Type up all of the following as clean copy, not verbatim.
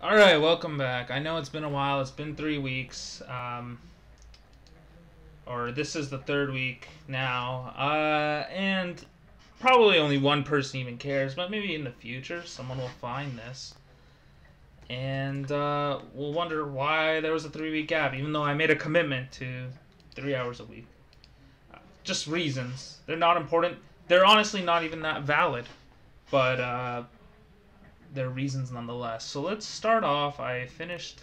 Alright, welcome back. I know it's been a while. It's been 3 weeks. Or this is the third week now. And probably only one person even cares, but maybe in the future someone will find this. And we'll wonder why there was a 3 week gap, even though I made a commitment to 3 hours a week. Just reasons. They're not important. They're honestly not even that valid. But, they're reasons nonetheless. So let's start off. I finished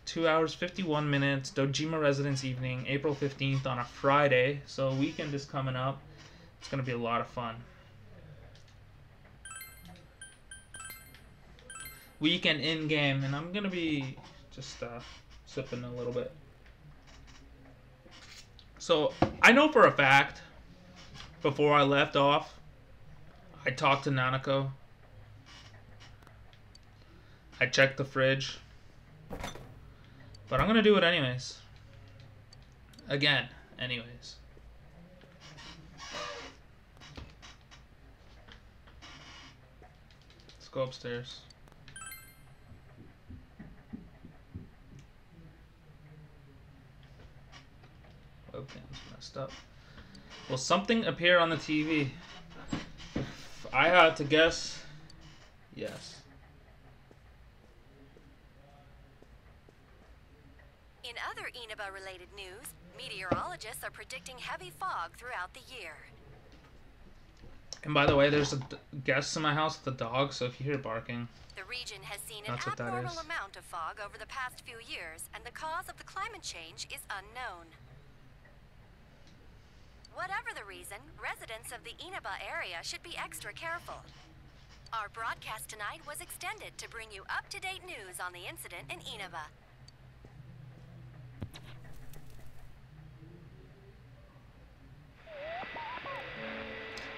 2 hours 51 minutes Dojima Residence Evening, April 15th on a Friday. So weekend is coming up. It's gonna be a lot of fun. Weekend in game, and I'm gonna be just sipping a little bit. So I know for a fact, before I left off, I talked to Nanako. I checked the fridge. But I'm gonna do it anyways. Again, anyways. Let's go upstairs. Webcam's messed up. Will something appear on the TV? If I had to guess, yes. In other Inaba-related news, meteorologists are predicting heavy fog throughout the year. And by the way, there's a guest in my house with a dog, so if you hear barking, The region has seen an that's what that abnormal is. amount of fog over the past few years, and the cause of the climate change is unknown. Whatever the reason, residents of the Inaba area should be extra careful. Our broadcast tonight was extended to bring you up-to-date news on the incident in Inaba.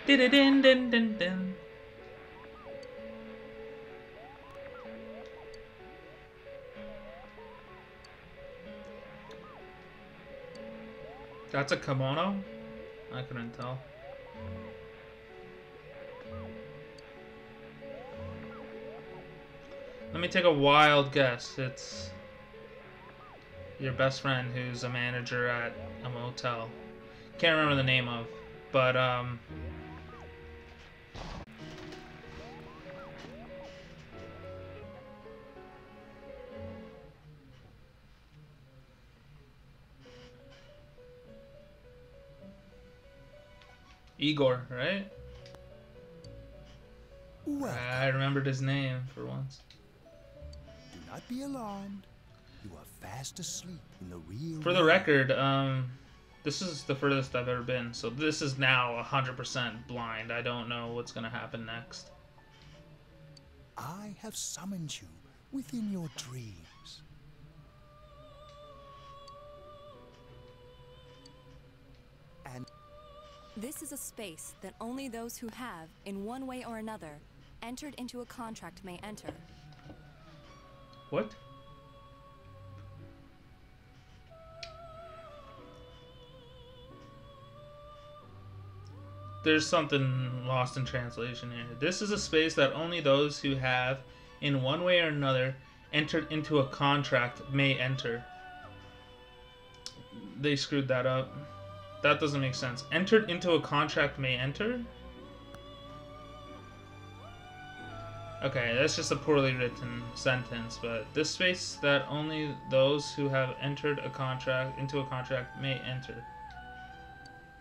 Din-din-din-din-din. That's a kimono? I couldn't tell. Let me take a wild guess. It's your best friend who's a manager at a motel. Can't remember the name of, but Igor, right? Welcome. I remembered his name for once. Do not be alarmed. You are fast asleep in the real For the world. record, this is the furthest I've ever been, so this is now 100% blind. I don't know what's gonna happen next. I have summoned you within your dreams. And This is a space that only those who have, in one way or another, entered into a contract may enter. What? There's something lost in translation here. This is a space that only those who have, in one way or another, entered into a contract may enter. They screwed that up. That doesn't make sense. Entered into a contract may enter? Okay, that's just a poorly written sentence, but this space that only those who have entered into a contract may enter.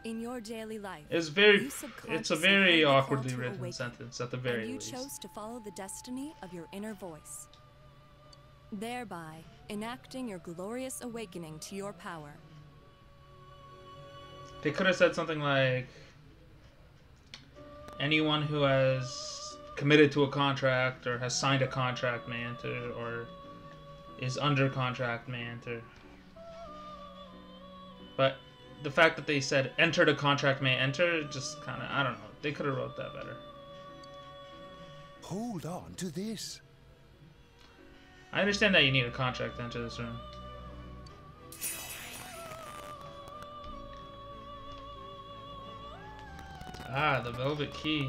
In your daily life, It's you it's a subconsciously very heard the call awkwardly to written awaken, sentence at the very and you least. chose to follow the destiny of your inner voice, thereby enacting your glorious awakening to your power. They could have said something like, anyone who has committed to a contract or has signed a contract may enter, or is under contract may enter. But the fact that they said entered a contract may enter, just kind of, I don't know. They could have wrote that better. hold on to this. I understand that you need a contract to enter this room. Ah, the velvet key.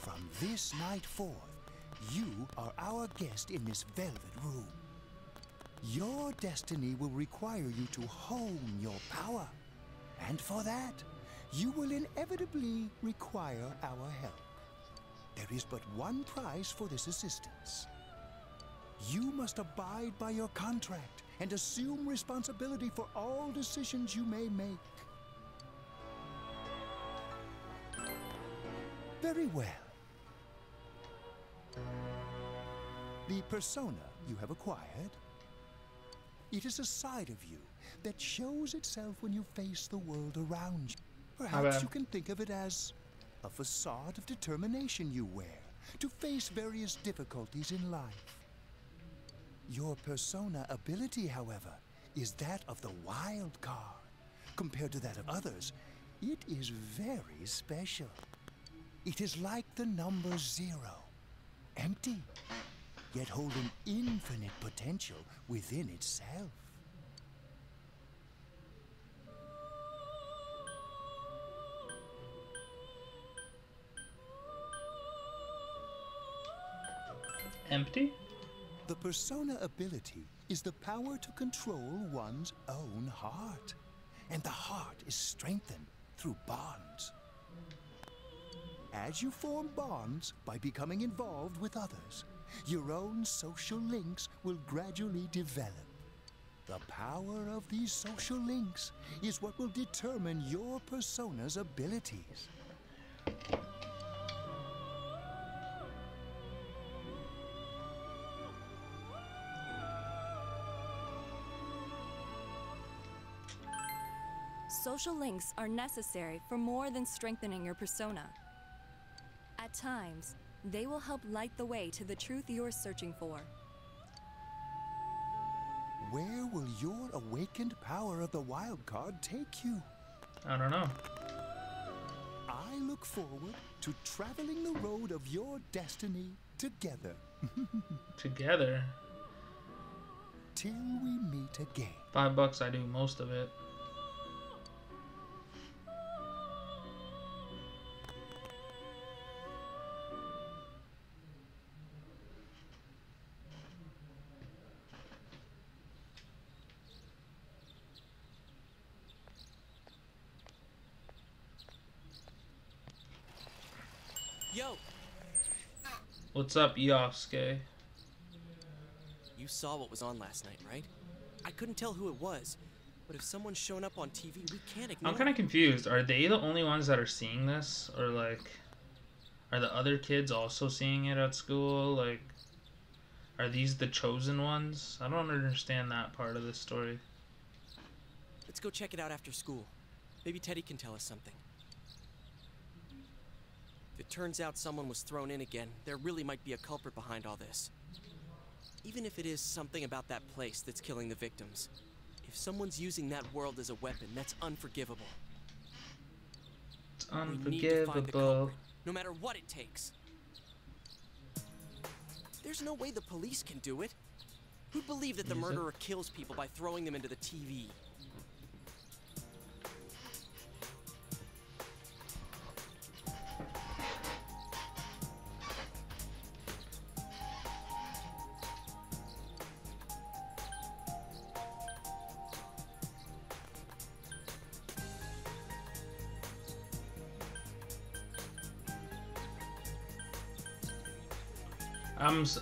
From this night forth, You are our guest in this velvet room. Your destiny will require you to hone your power. And for that, you will inevitably require our help. There is but one price for this assistance. You must abide by your contract and assume responsibility for all decisions you may make. Very well. The persona you have acquired, it is a side of you that shows itself when you face the world around you. Perhaps you can think of it as a facade of determination you wear to face various difficulties in life. Your persona ability, however, is that of the wild card. Compared to that of others, it is very special. It is like the number 0, empty, yet holding infinite potential within itself. Empty? The persona ability is the power to control one's own heart. And the heart is strengthened through bonds. As you form bonds by becoming involved with others, your own social links will gradually develop. The power of these social links is what will determine your persona's abilities. Social links are necessary for more than strengthening your persona. At times, they will help light the way to the truth you're searching for. Where will your awakened power of the wild card take you? I don't know. I look forward to traveling the road of your destiny together. Together? Till we meet again. $5, I do most of it. Yo! What's up, Yosuke? You saw what was on last night, right? I couldn't tell who it was, but if someone's shown up on TV, we can't ignore I'm kind of confused. Are they the only ones that are seeing this? Or, like, are the other kids also seeing it at school? Like, are these the chosen ones? I don't understand that part of the story. Let's go check it out after school. Maybe Teddy can tell us something. If it turns out someone was thrown in again, there really might be a culprit behind all this. Even if it is something about that place that's killing the victims. If someone's using that world as a weapon, that's unforgivable. It's We need to find the unforgivable. culprit, no matter what it takes. There's no way the police can do it. Who'd believe that the Is it? murderer kills people by throwing them into the TV?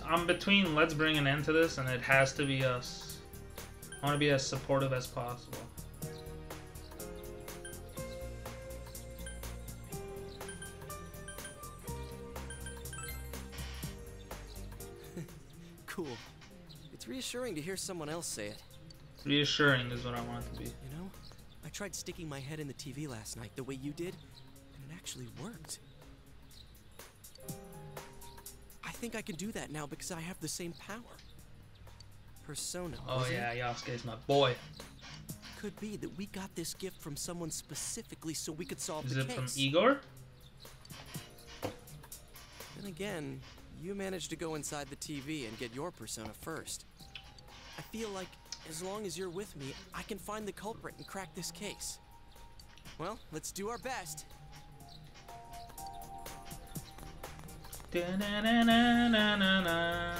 I'm between let's bring an end to this and it has to be us. I want to be as supportive as possible. Cool. It's reassuring to hear someone else say it. Reassuring is what I want it to be. You know, I tried sticking my head in the TV last night the way you did, and it actually worked. I think I can do that now because I have the same power. Persona. Oh wasn't yeah, it? Yasuke's my boy. Could be that we got this gift from someone specifically so we could solve Is the it from case. Igor? Then again, you managed to go inside the TV and get your persona first. I feel like as long as you're with me, I can find the culprit and crack this case. Well, let's do our best. Da-na-na-na-na-na-na.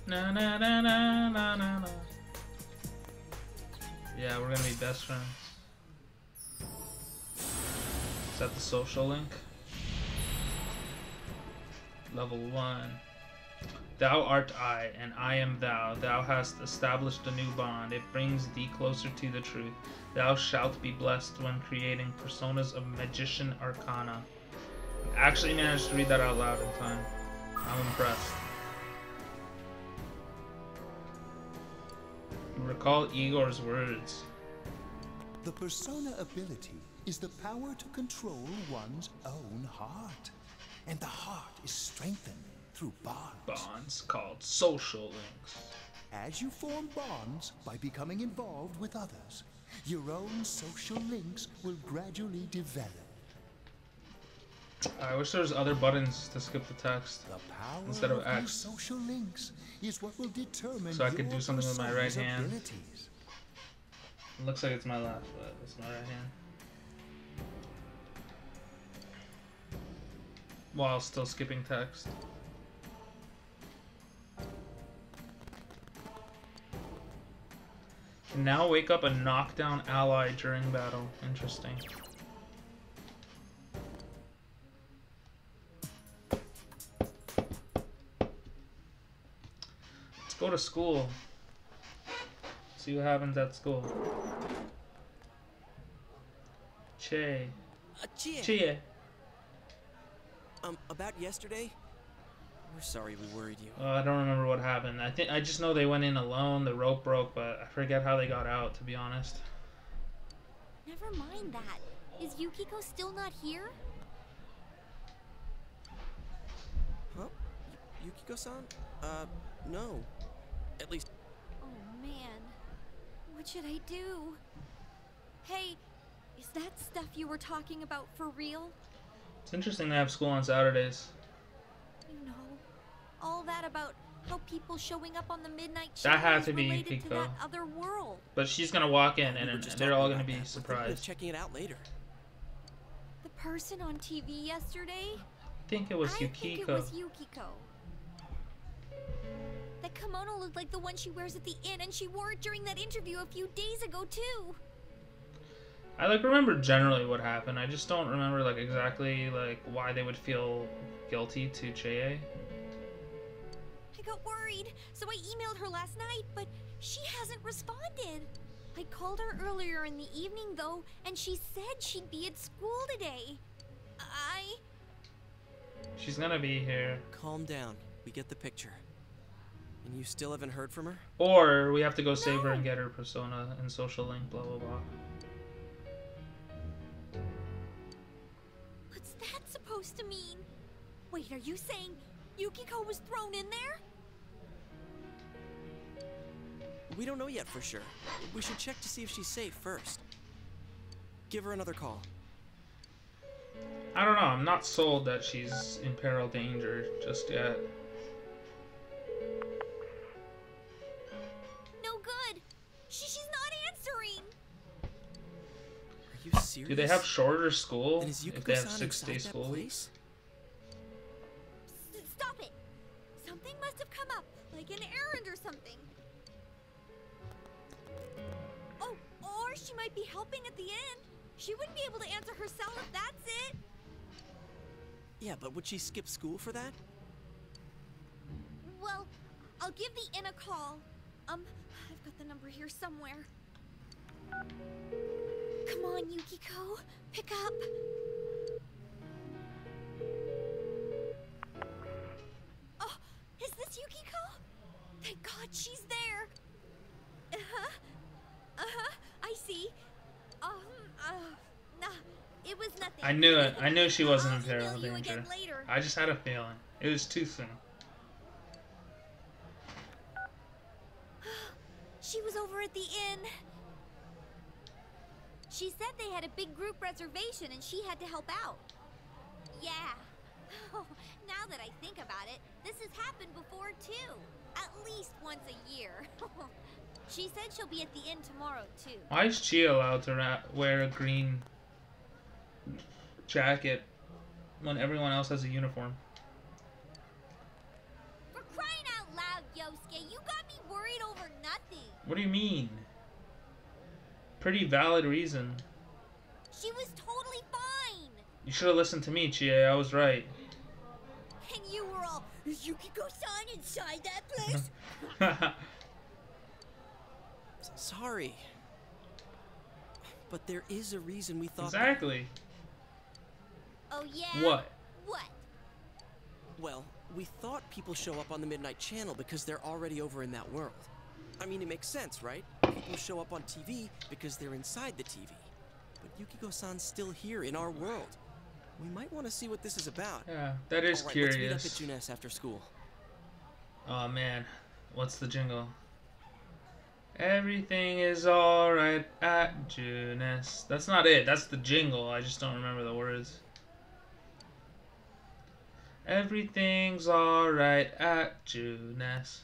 Na-na-na-na-na-na-na. Yeah, we're gonna be best friends. Is that the social link? Level 1. Thou art I, and I am thou. Thou hast established a new bond. It brings thee closer to the truth. Thou shalt be blessed when creating personas of magician arcana. I actually managed to read that out loud in time. I'm impressed. Recall Igor's words. The persona ability is the power to control one's own heart. And the heart is strengthened through bonds. Bonds called social links. As you form bonds by becoming involved with others, your own social links will gradually develop. I wish there was other buttons to skip the text The power instead of of X, these social links is what will determine so I could do your something with my right persona's hand. abilities. It looks like it's my left, but it's my right hand. While still skipping text. Can now wake up a knockdown ally during battle. Interesting. Let's go to school. See what happens at school. Che. Che. About yesterday? We're sorry we worried you. I don't remember what happened. I just know they went in alone, the rope broke, but I forget how they got out, to be honest. Never mind that. Is Yukiko still not here? Huh? Yukiko-san? No. At least... Oh man. What should I do? Hey, is that stuff you were talking about for real? It's interesting they have school on Saturdays. You know, all that about how people showing up on the midnight show That had is to be related to Yukiko. that other world. But she's gonna walk in, and We were then just they're talking all gonna about be that. We're thinking of surprised. checking it out later. The person on TV yesterday? I think it was I think it Yukiko. was Yukiko. That kimono looked like the one she wears at the inn, and she wore it during that interview a few days ago too. I remember generally what happened. I just don't remember exactly why they would feel guilty to Chie. I got worried, so I emailed her last night, but she hasn't responded. I called her earlier in the evening though, and she said she'd be at school today. She's gonna be here. Calm down. We get the picture. And you still haven't heard from her? Or we have to go save her and get her persona and social link, blah blah blah. What's that supposed to mean? Wait, are you saying Yukiko was thrown in there? We don't know yet for sure. We should check to see if she's safe first. Give her another call. I don't know. I'm not sold that she's in peril danger just yet. No good. She's not answering. Are you serious? Do they have shorter school And is if they have Yukiko-san 6-day inside that school place? weeks? Stop it. Something must have come up, like an errand or something. Oh, or she might be helping at the inn. She wouldn't be able to answer herself if that's it. Yeah, but would she skip school for that? Well, I'll give the inn a call. I've got the number here somewhere. Come on, Yukiko. Pick up. Oh, is this Yukiko? Thank God she's there. I see. Nah, it was nothing. I knew it. I knew she wasn't in I'll peril email you danger. again later. I just had a feeling. It was too soon. She was over at the inn. She said they had a big group reservation and she had to help out. Yeah. Oh, now that I think about it, this has happened before too. At least once a year. She said she'll be at the inn tomorrow too. Why is Chi allowed to wear a green jacket when everyone else has a uniform? Yeah, you got me worried over nothing. What do you mean? Pretty valid reason. She was totally fine. You should have listened to me, Chie. I was right. And you were all, is Yukiko-san inside that place? Sorry. But there is a reason we thought Exactly. Oh, yeah? What? What? Well, we thought people show up on the Midnight Channel because they're already over in that world. I mean, it makes sense, right? People show up on TV because they're inside the TV. But Yukiko-san's still here in our world. We might want to see what this is about. Yeah, that is All right, curious. Let's meet up at Junes after school. Oh man, what's the jingle? Everything is alright at Junes. That's not it, that's the jingle. I just don't remember the words. Everything's alright at Junes.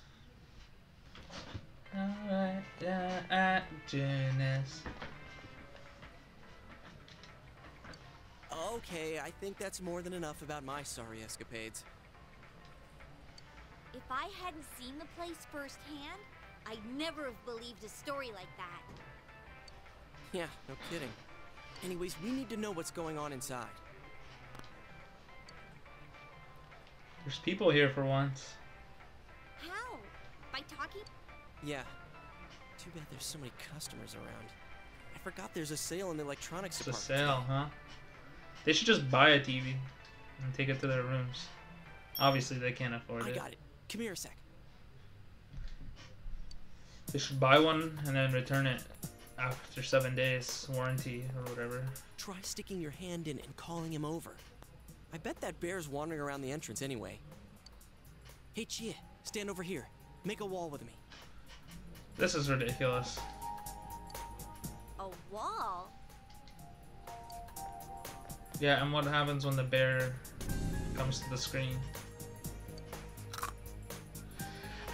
Alright, yeah, at Junes. Okay, I think that's more than enough about my sorry escapades. If I hadn't seen the place firsthand, I'd never have believed a story like that. Yeah, no kidding. Anyways, we need to know what's going on inside. There's people here for once. How? By talking? Yeah. Too bad there's so many customers around. I forgot there's a sale in the electronics It's a department. sale, huh? They should just buy a TV and take it to their rooms. Obviously, they can't afford I it. got it. Come here a sec. They should buy one and then return it after 7 days warranty or whatever. Try sticking your hand in and calling him over. I bet that bear's wandering around the entrance anyway. Hey, Chia, stand over here. Make a wall with me. This is ridiculous. A wall? Yeah, and what happens when the bear comes to the screen?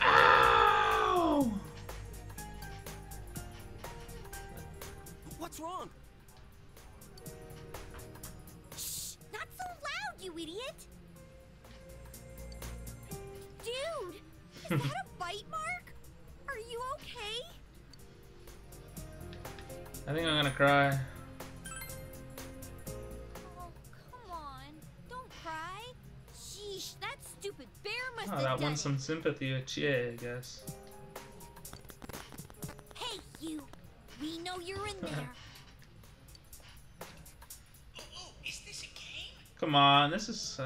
Ow! What's wrong? Shh! Not so loud, you idiot! Dude! Is that a bite mark? Are you okay? I think I'm gonna cry. Oh, come on. Don't cry. Sheesh, that stupid bear must Oh, have that done won some sympathy with Chie, I guess. Hey, you! We know you're in there. Oh, is this a game? Come on, this is,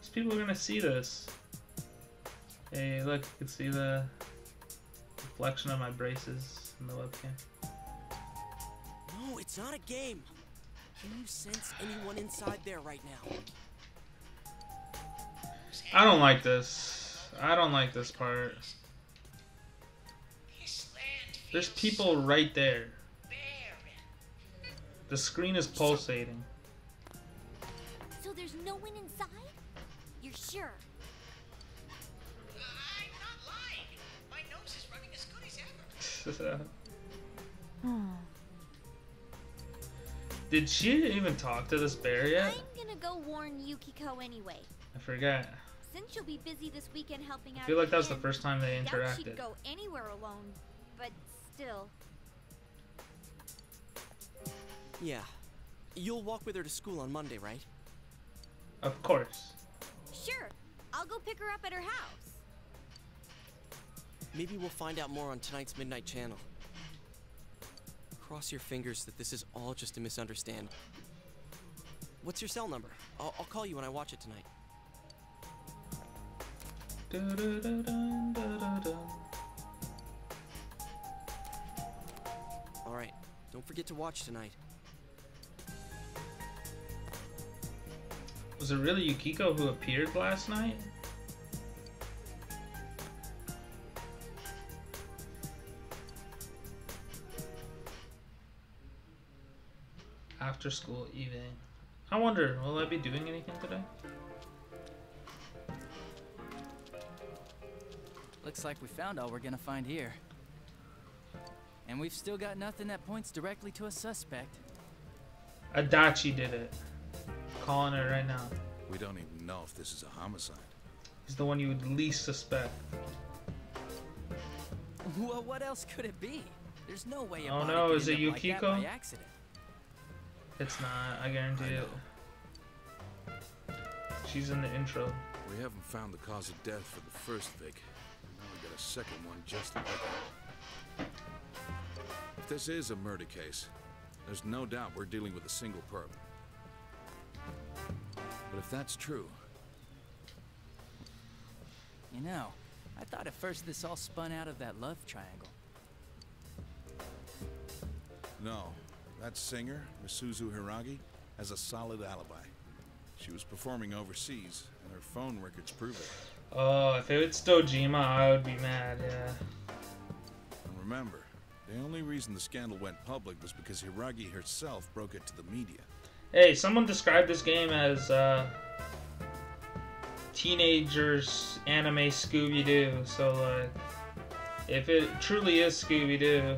these people are gonna see this. Hey, look, you can see the reflection of my braces in the webcam. No, it's not a game. Can you sense anyone inside there right now? I don't like this. I don't like this part. This land There's feels people right there. barren. The screen is pulsating. So there's no one inside? You're sure? I'm not lying. My nose is running as good as ever. Did she even talk to this bear yet? I'm gonna go warn Yukiko anyway. I forgot. Since she'll be busy this weekend helping out I feel like that was the again, first time they doubt she'd interacted. go anywhere alone, but still. Yeah. You'll walk with her to school on Monday, right? Of course. Sure, I'll go pick her up at her house. Maybe we'll find out more on tonight's Midnight Channel. Cross your fingers that this is all just a misunderstanding. What's your cell number? I'll call you when I watch it tonight. Dun-dun-dun-dun, dun-dun-dun. All right. Don't forget to watch tonight. Was it really Yukiko who appeared last night? After school evening. I wonder, will I be doing anything today? Looks like we found all we're gonna find here. And we've still got nothing that points directly to a suspect. Adachi did it. Calling it right now. We don't even know if this is a homicide. He's the one you would least suspect. Well, what else could it be? There's no way a Oh body no, could is it end up like that Yukiko? by accident. It's not, I guarantee it. She's in the intro. We haven't found the cause of death for the first Vic. Now we got a second one just like it. If this is a murder case, there's no doubt we're dealing with a single perp. But if that's true... You know, I thought at first this all spun out of that love triangle. No, that singer, Misuzu Hiragi, has a solid alibi. She was performing overseas, and her phone records prove it. Oh, if it was Dojima, I would be mad, yeah. And remember, the only reason the scandal went public was because Hiragi herself broke it to the media. Hey, someone described this game as teenagers anime Scooby-Doo, so like, if it truly is Scooby-Doo,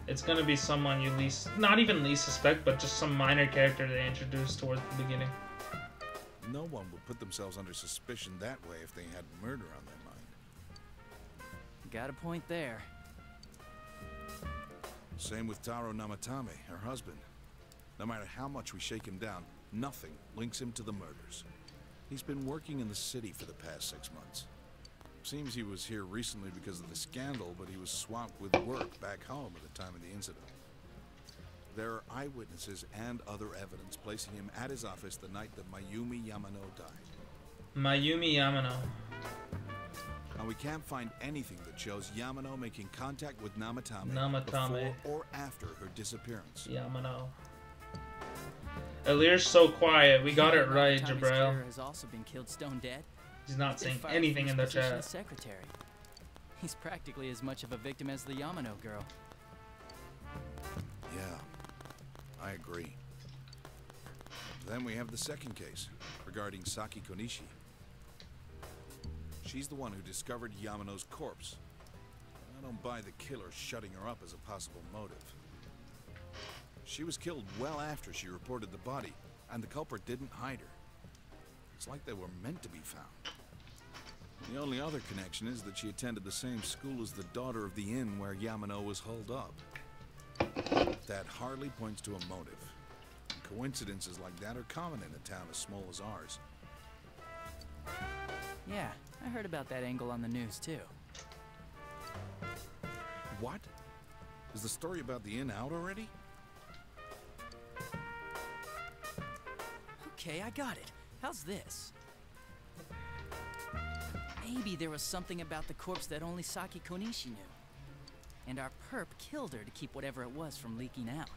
it's gonna be someone you least, not even least suspect, but just some minor character they introduced towards the beginning. No one would put themselves under suspicion that way if they had murder on their mind. Got a point there. Same with Taro Namatame, her husband. No matter how much we shake him down, nothing links him to the murders. He's been working in the city for the past 6 months. Seems he was here recently because of the scandal, but he was swamped with work back home at the time of the incident. There are eyewitnesses and other evidence placing him at his office the night that Mayumi Yamano died. Mayumi Yamano. And we can't find anything that shows Yamano making contact with Namatame Namatame. before or after her disappearance. Yamano. Alir's so quiet. We got it right, Natame's Jabril. killer has also been killed stone dead. He's not They saying fired anything from in the his position chat. as secretary. He's practically as much of a victim as the Yamano girl. Yeah, I agree. Then we have the second case, regarding Saki Konishi. She's the one who discovered Yamano's corpse. I don't buy the killer shutting her up as a possible motive. She was killed well after she reported the body, and the culprit didn't hide her. It's like they were meant to be found. The only other connection is that she attended the same school as the daughter of the inn where Yamano was holed up. That hardly points to a motive. Coincidences like that are common in a town as small as ours. Yeah, I heard about that angle on the news too. What? Is the story about the inn out already? Okay, I got it. How's this? Maybe there was something about the corpse that only Saki Konishi knew. And our perp killed her to keep whatever it was from leaking out.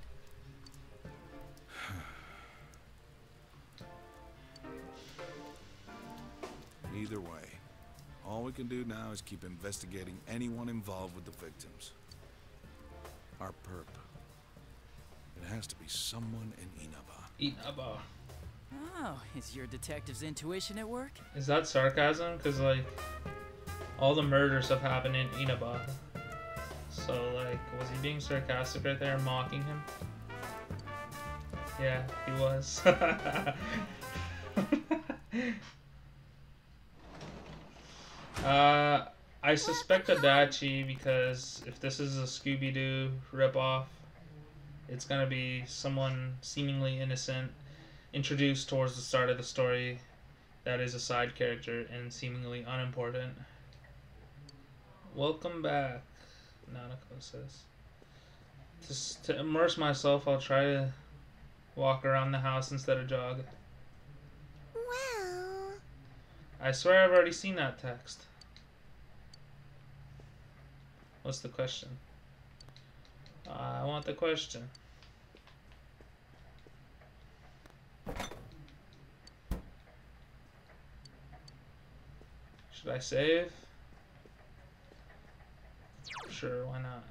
Either way, all we can do now is keep investigating anyone involved with the victims. Our perp. It has to be someone in Inaba. Inaba. Oh, is your detective's intuition at work? Is that sarcasm? Because, like, all the murders have happened in Inaba. So, like, was he being sarcastic right there, mocking him? Yeah, he was. I suspect Adachi because if this is a Scooby-Doo ripoff, it's gonna be someone seemingly innocent introduced towards the start of the story that is a side character and seemingly unimportant. Welcome back, Nanako says. Just to immerse myself, I'll try to walk around the house instead of jog. Well... I swear I've already seen that text. What's the question? I want the question. Should I save? Sure, why not?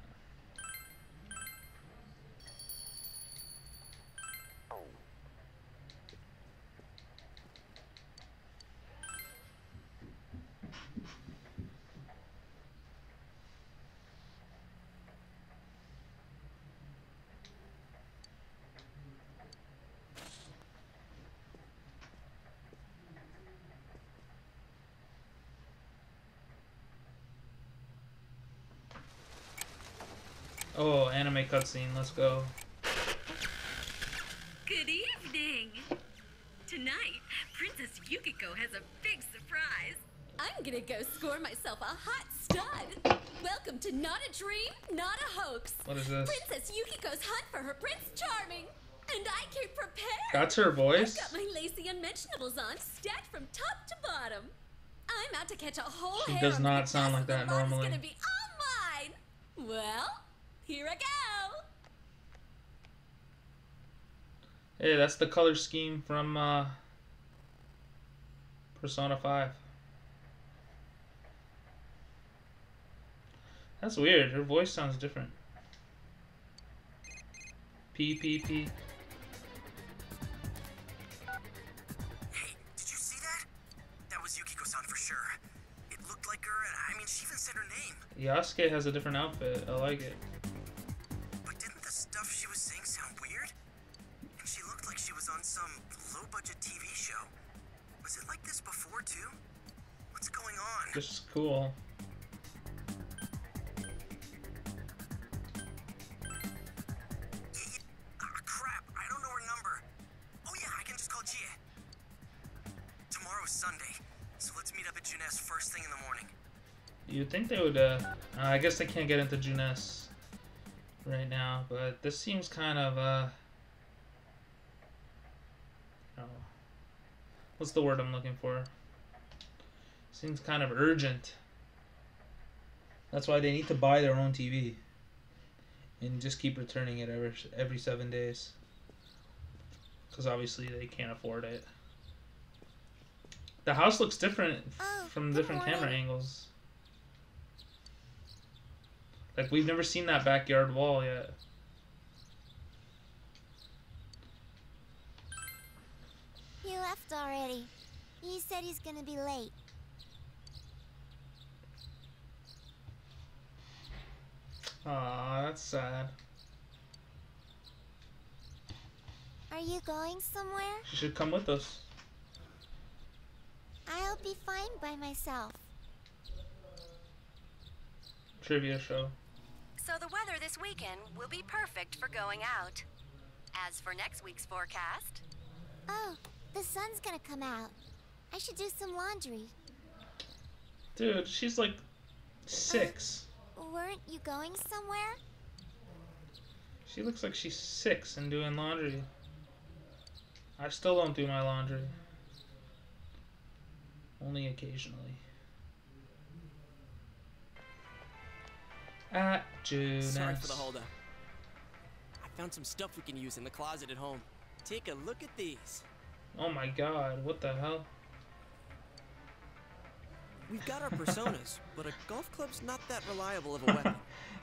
Oh, anime cutscene. Let's go. Good evening. Tonight, Princess Yukiko has a big surprise. I'm gonna go score myself a hot stud. Welcome to Not a Dream, Not a Hoax. What is this? Princess Yukiko's hunt for her Prince Charming. And I came prepared. That's her voice? I've got my lacy unmentionables on, stacked from top to bottom. I'm out to catch a whole She harem. does not sound like that normally. It's gonna be all mine. Well, here I go. Hey, that's the color scheme from Persona 5. That's weird. Her voice sounds different. P. Hey, did you see that? That was Yukiko-san for sure. It looked like her, and I mean, she even said her name. Yasuke has a different outfit. I like it. But didn't the stuff she was saying sound weird? And she looked like she was on some low-budget TV show. Was it like this before, too? What's going on? Just cool. Crap, I don't know her number. Oh yeah, I can just call Gia. Tomorrow's Sunday, so let's meet up at Junes first thing in the morning. You'd think they would, I guess they can't get into Junes right now, but this seems kind of, oh, what's the word I'm looking for? Seems kind of urgent. That's why they need to buy their own TV and just keep returning it every 7 days, because obviously they can't afford it. The house looks different from different camera angles. Like, we've never seen that backyard wall yet. He left already. He said he's gonna be late. Aw, that's sad. Are you going somewhere? She should come with us. I'll be fine by myself. Trivia show. So the weather this weekend will be perfect for going out. As for next week's forecast... Oh, the sun's gonna come out. I should do some laundry. Dude, she's like 6. Weren't you going somewhere? She looks like she's 6 and doing laundry. I still don't do my laundry. Only occasionally. At Junes. Sorry for the holdup. I found some stuff we can use in the closet at home. Take a look at these. Oh my god, what the hell? We've got our personas, but a golf club's not that reliable of a weapon.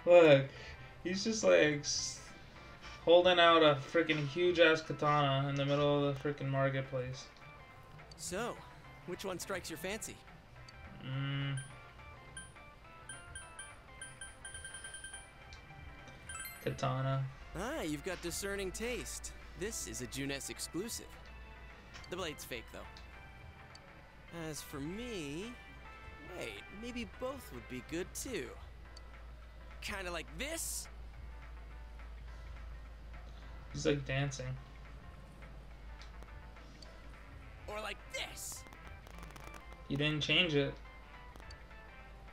Look, he's just like holding out a freaking huge ass katana in the middle of the freaking marketplace. So, which one strikes your fancy? Katana. Ah, you've got discerning taste. This is a Junes exclusive. The blade's fake, though. As for me... Wait, maybe both would be good, too. Kinda like this? He's like dancing. Or like this? You didn't change it.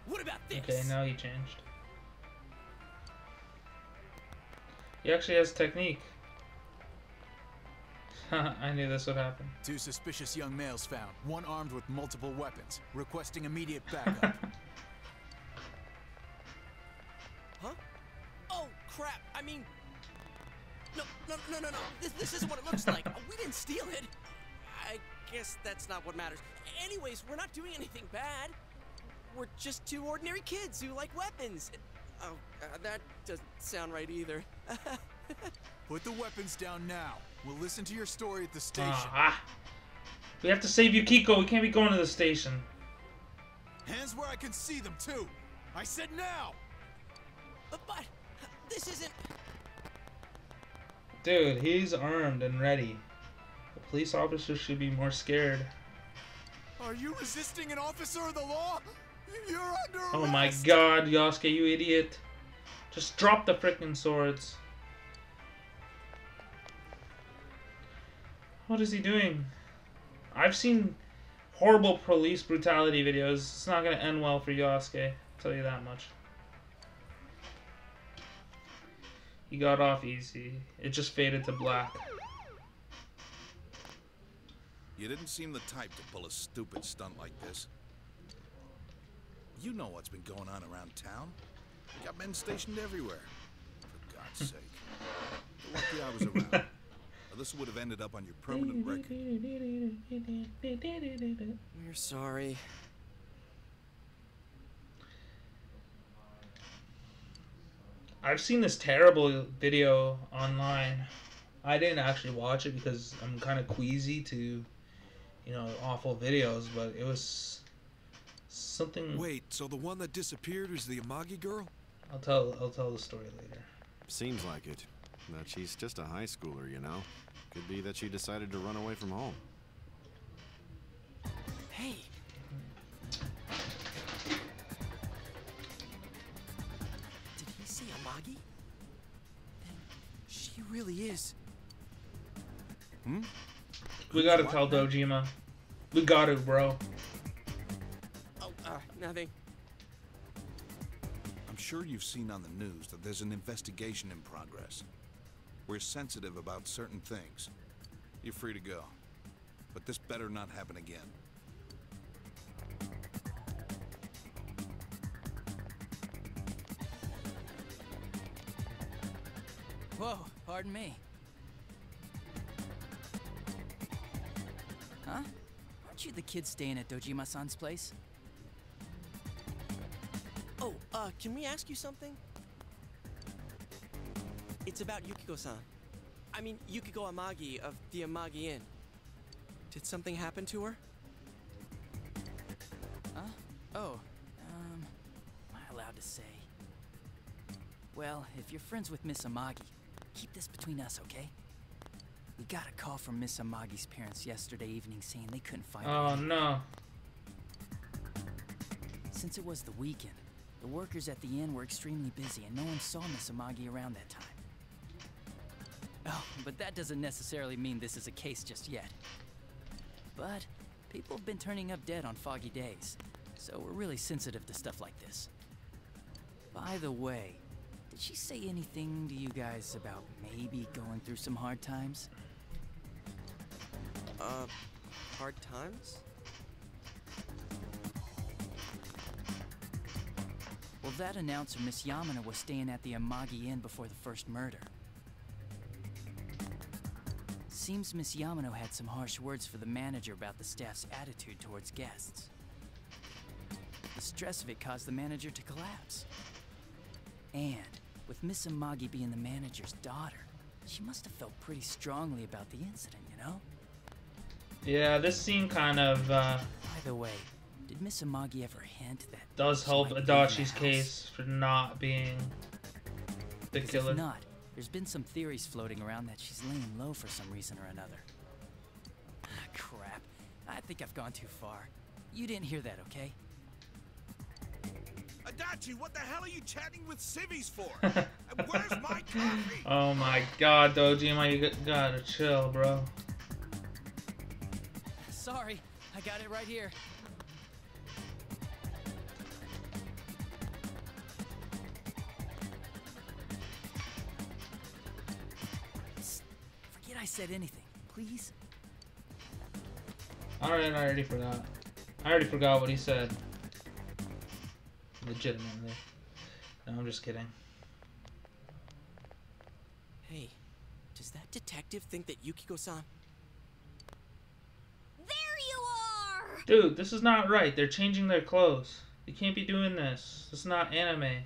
What about this? Okay, now he changed. He actually has technique. I knew this would happen. 2 suspicious young males found, one armed with multiple weapons, requesting immediate backup. Huh? Oh, crap. I mean... No. This isn't what it looks like. We didn't steal it. I guess that's not what matters. Anyways, we're not doing anything bad. We're just 2 ordinary kids who like weapons. Oh, that doesn't sound right either. Put the weapons down now. We'll listen to your story at the station. We have to save Yukiko. We can't be going to the station. Hands where I can see them, too. I said now. But this isn't... Dude, he's armed and ready. The police officer should be more scared. Are you resisting an officer of the law? You're under arrest. Oh my god, Yasuke, you idiot. Just drop the frickin' swords. What is he doing? I've seen horrible police brutality videos. It's not gonna end well for Yosuke. I'll tell you that much. He got off easy. It just faded to black. You didn't seem the type to pull a stupid stunt like this. You know what's been going on around town. We got men stationed everywhere. For God's sake. You're lucky I was around. Or this would have ended up on your permanent record. We're sorry. I've seen this terrible video online. I didn't actually watch it because I'm kind of queasy to, you know, awful videos, but it was something. Wait, so the one that disappeared was the Amagi girl? I'll tell the story later. Seems like it. But she's just a high schooler, you know. Could be that she decided to run away from home. Hey. Did he say Amagi? Then she really is. Hmm? We gotta tell Dojima. We got it, bro. Oh, nothing. I'm sure you've seen on the news that there's an investigation in progress. We're sensitive about certain things. You're free to go. But this better not happen again. Whoa, pardon me. Huh? Aren't you the kid staying at Dojima-san's place? Oh, can we ask you something? It's about Yukiko-san. I mean, Yukiko Amagi of the Amagi Inn. Did something happen to her? Huh? Oh, am I allowed to say? Well, if you're friends with Miss Amagi, keep this between us, okay? We got a call from Miss Amagi's parents yesterday evening saying they couldn't find her. Oh no. Since it was the weekend, the workers at the inn were extremely busy and no one saw Miss Amagi around that time. Oh, but that doesn't necessarily mean this is a case just yet. But people have been turning up dead on foggy days, so we're really sensitive to stuff like this. By the way, did she say anything to you guys about maybe going through some hard times? Hard times? Well, that announcer, Miss Yamano, was staying at the Amagi Inn before the first murder. Seems Miss Yamano had some harsh words for the manager about the staff's attitude towards guests. The stress of it caused the manager to collapse. And with Miss Amagi being the manager's daughter, she must have felt pretty strongly about the incident, you know? Yeah, this scene kind of By the way, did Miss Amagi ever hint that does she help might be in the Adachi's house? case for not being the 'Cause killer. if not, there's been some theories floating around that she's laying low for some reason or another. Ah, crap. I think I've gone too far. You didn't hear that, okay? Adachi, what the hell are you chatting with civvies for? And where's my coffee? Oh my god, Dojima, you gotta chill, bro. Sorry, I got it right here. Psst, forget I said anything, please. Alright, I already forgot. I already forgot what he said. Legitimately. No, I'm just kidding. Hey, does that detective think that Yukiko-san... There you are! Dude, this is not right. They're changing their clothes. You can't be doing this. This is not anime.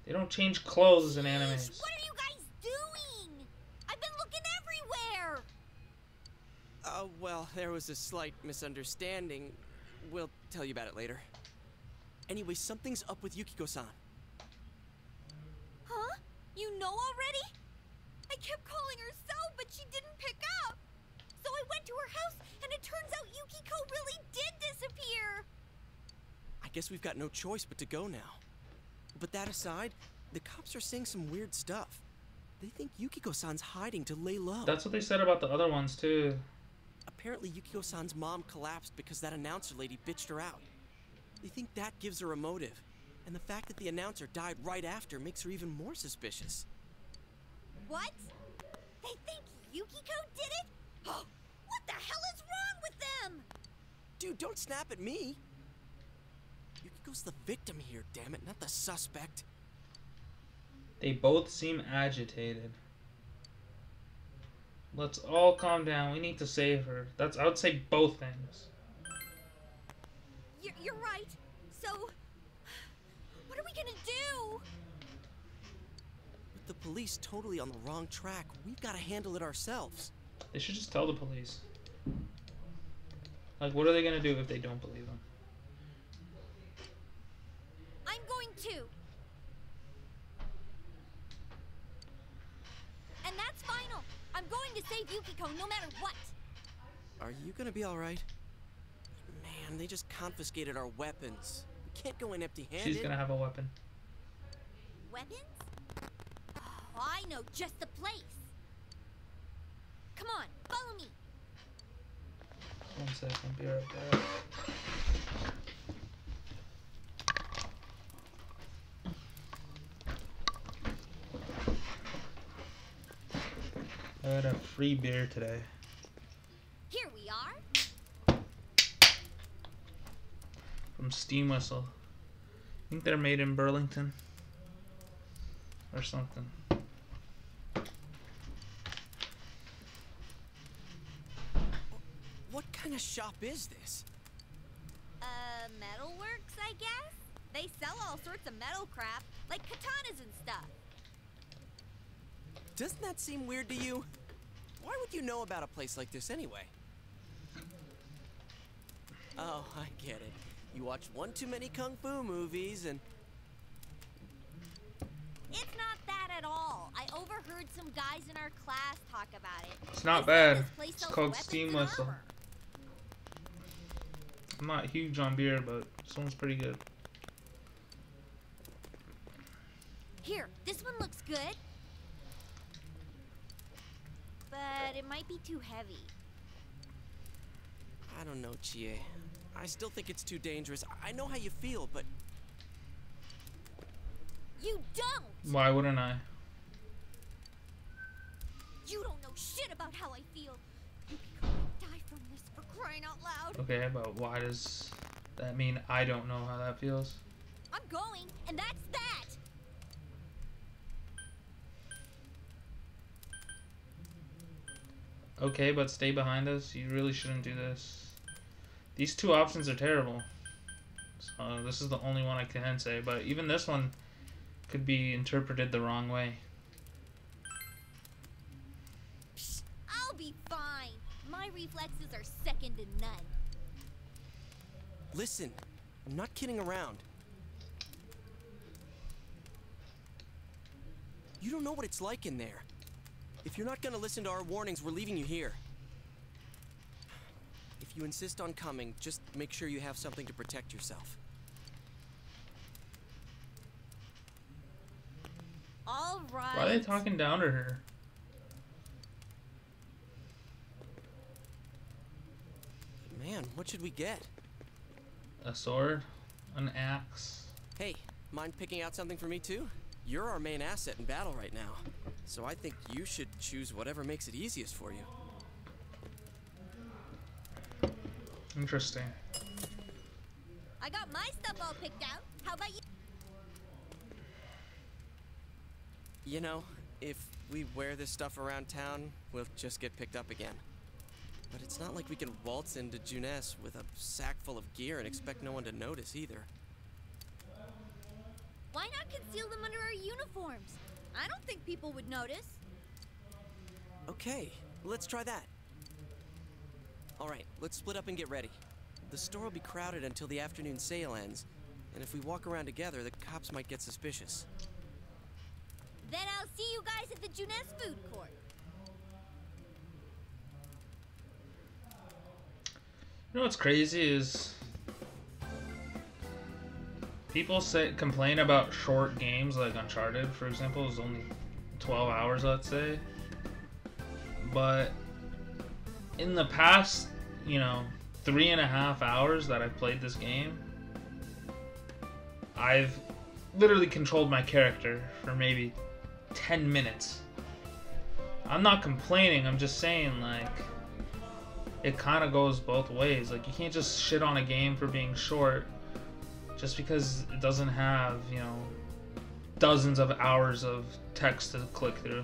They don't change clothes in animes. What are you guys doing? I've been looking everywhere! Well, there was a slight misunderstanding. We'll tell you about it later. Anyway, something's up with Yukiko-san. Huh? You know already? I kept calling her so, but she didn't pick up. So I went to her house, and it turns out Yukiko really did disappear. I guess we've got no choice but to go now. But that aside, the cops are saying some weird stuff. They think Yukiko-san's hiding to lay low. That's what they said about the other ones, too. Apparently, Yukiko-san's mom collapsed because that announcer lady bitched her out. They think that gives her a motive. And the fact that the announcer died right after makes her even more suspicious. What? They think Yukiko did it? Oh, what the hell is wrong with them? Dude, don't snap at me. Yukiko's the victim here, damn it, not the suspect. They both seem agitated. Let's all calm down. We need to save her. I would say both things. You're right. So, what are we gonna do? With the police totally on the wrong track, we've got to handle it ourselves. They should just tell the police. Like, what are they gonna do if they don't believe them? I'm going to. And that's final. I'm going to save Yukiko no matter what. Are you gonna be alright? Man, they just confiscated our weapons. We can't go in empty-handed. She's gonna have a weapon. Weapons? Oh, I know just the place. Come on, follow me. 1 second, be right back. I got a free beer today. Here we are. From Steam Whistle. I think they're made in Burlington. Or something. What kind of shop is this? Metalworks, I guess? They sell all sorts of metal crap, like katanas and stuff. Doesn't that seem weird to you? Why would you know about a place like this anyway? Oh, I get it. You watch one too many kung fu movies and... It's not that at all. I overheard some guys in our class talk about it. It's not bad. It's called Steam Whistle. I'm not huge on beer, but this one's pretty good. Here, this one looks good. But it might be too heavy. I don't know, Chie. I still think it's too dangerous. I know how you feel, but... You don't! Why wouldn't I? You don't know shit about how I feel. You could die from this, for crying out loud. Okay, but why does that mean I don't know how that feels? I'm going, and that's that! Okay, but stay behind us. You really shouldn't do this. These two options are terrible. So this is the only one I can say, but even this one could be interpreted the wrong way. Psst, I'll be fine. My reflexes are second to none. Listen, I'm not kidding around. You don't know what it's like in there. If you're not gonna listen to our warnings, we're leaving you here. If you insist on coming, just make sure you have something to protect yourself. All right. Why are they talking down to her? Man, what should we get? A sword? An axe? Hey, mind picking out something for me too? You're our main asset in battle right now. So I think you should choose whatever makes it easiest for you. Interesting. I got my stuff all picked out. How about you? You know, if we wear this stuff around town, we'll just get picked up again. But it's not like we can waltz into Junes with a sack full of gear and expect no one to notice either. Why not conceal them under our uniforms? I don't think people would notice. Okay, let's try that. Alright, let's split up and get ready. The store will be crowded until the afternoon sale ends, and if we walk around together, the cops might get suspicious. Then I'll see you guys at the Junes food court. You know what's crazy is People complain about short games like Uncharted, for example, is only 12 hours, let's say. But in the past, you know, 3.5 hours that I've played this game, I've literally controlled my character for maybe 10 minutes. I'm not complaining, I'm just saying, like, it kind of goes both ways. Like, you can't just shit on a game for being short just because it doesn't have, you know, dozens of hours of text to click through.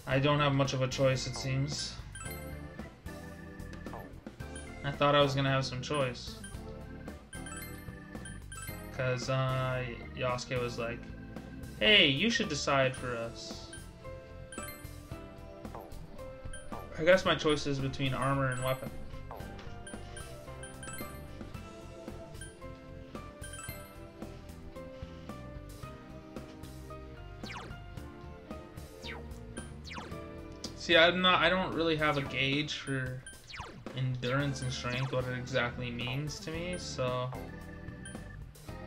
I don't have much of a choice, it seems. I thought I was gonna have some choice. Because Yasuke was like, hey, you should decide for us. I guess my choice is between armor and weapon. See, I don't really have a gauge for endurance and strength, what it exactly means to me, so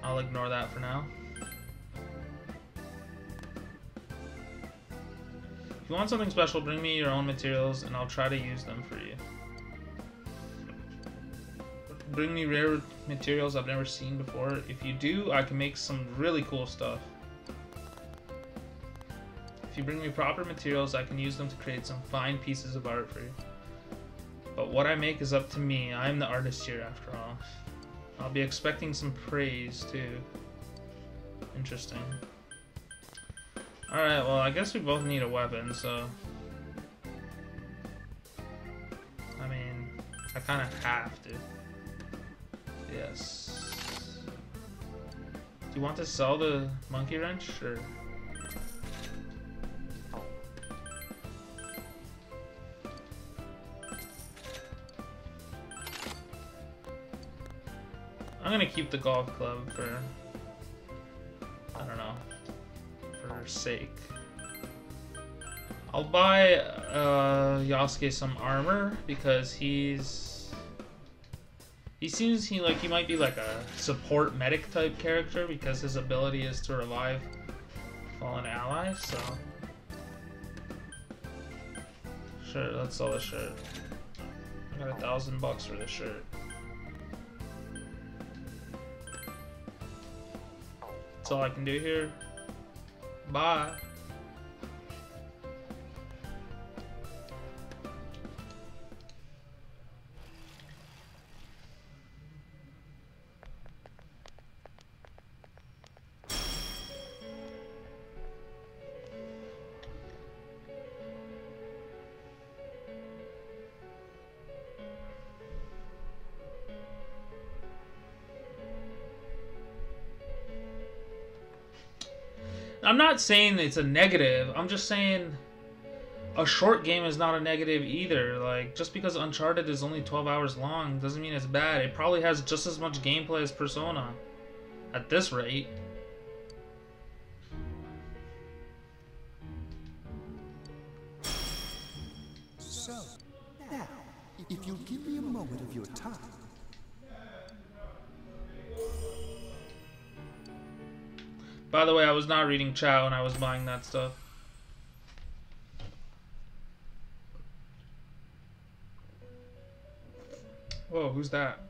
I'll ignore that for now. If you want something special, bring me your own materials and I'll try to use them for you. Bring me rare materials I've never seen before. If you do, I can make some really cool stuff. If you bring me proper materials, I can use them to create some fine pieces of art for you. But what I make is up to me. I am the artist here, after all. I'll be expecting some praise, too. Interesting. Alright, well, I guess we both need a weapon, so... I mean, I kind of have to. Yes. Do you want to sell the monkey wrench, or...? I'm gonna keep the golf club for... I don't know. For sake. I'll buy Yasuke some armor because he seems he might be like a support medic type character because his ability is to revive fallen allies, so sure, let's sell this shirt. I got $1,000 for this shirt. That's all I can do here. Bye. I'm not saying it's a negative. I'm just saying a short game is not a negative either. Like, just because Uncharted is only 12 hours long doesn't mean it's bad. It probably has just as much gameplay as Persona at this rate. So, now, if you'll give me a moment of your time. By the way, I was not reading chat when I was buying that stuff. Whoa, who's that?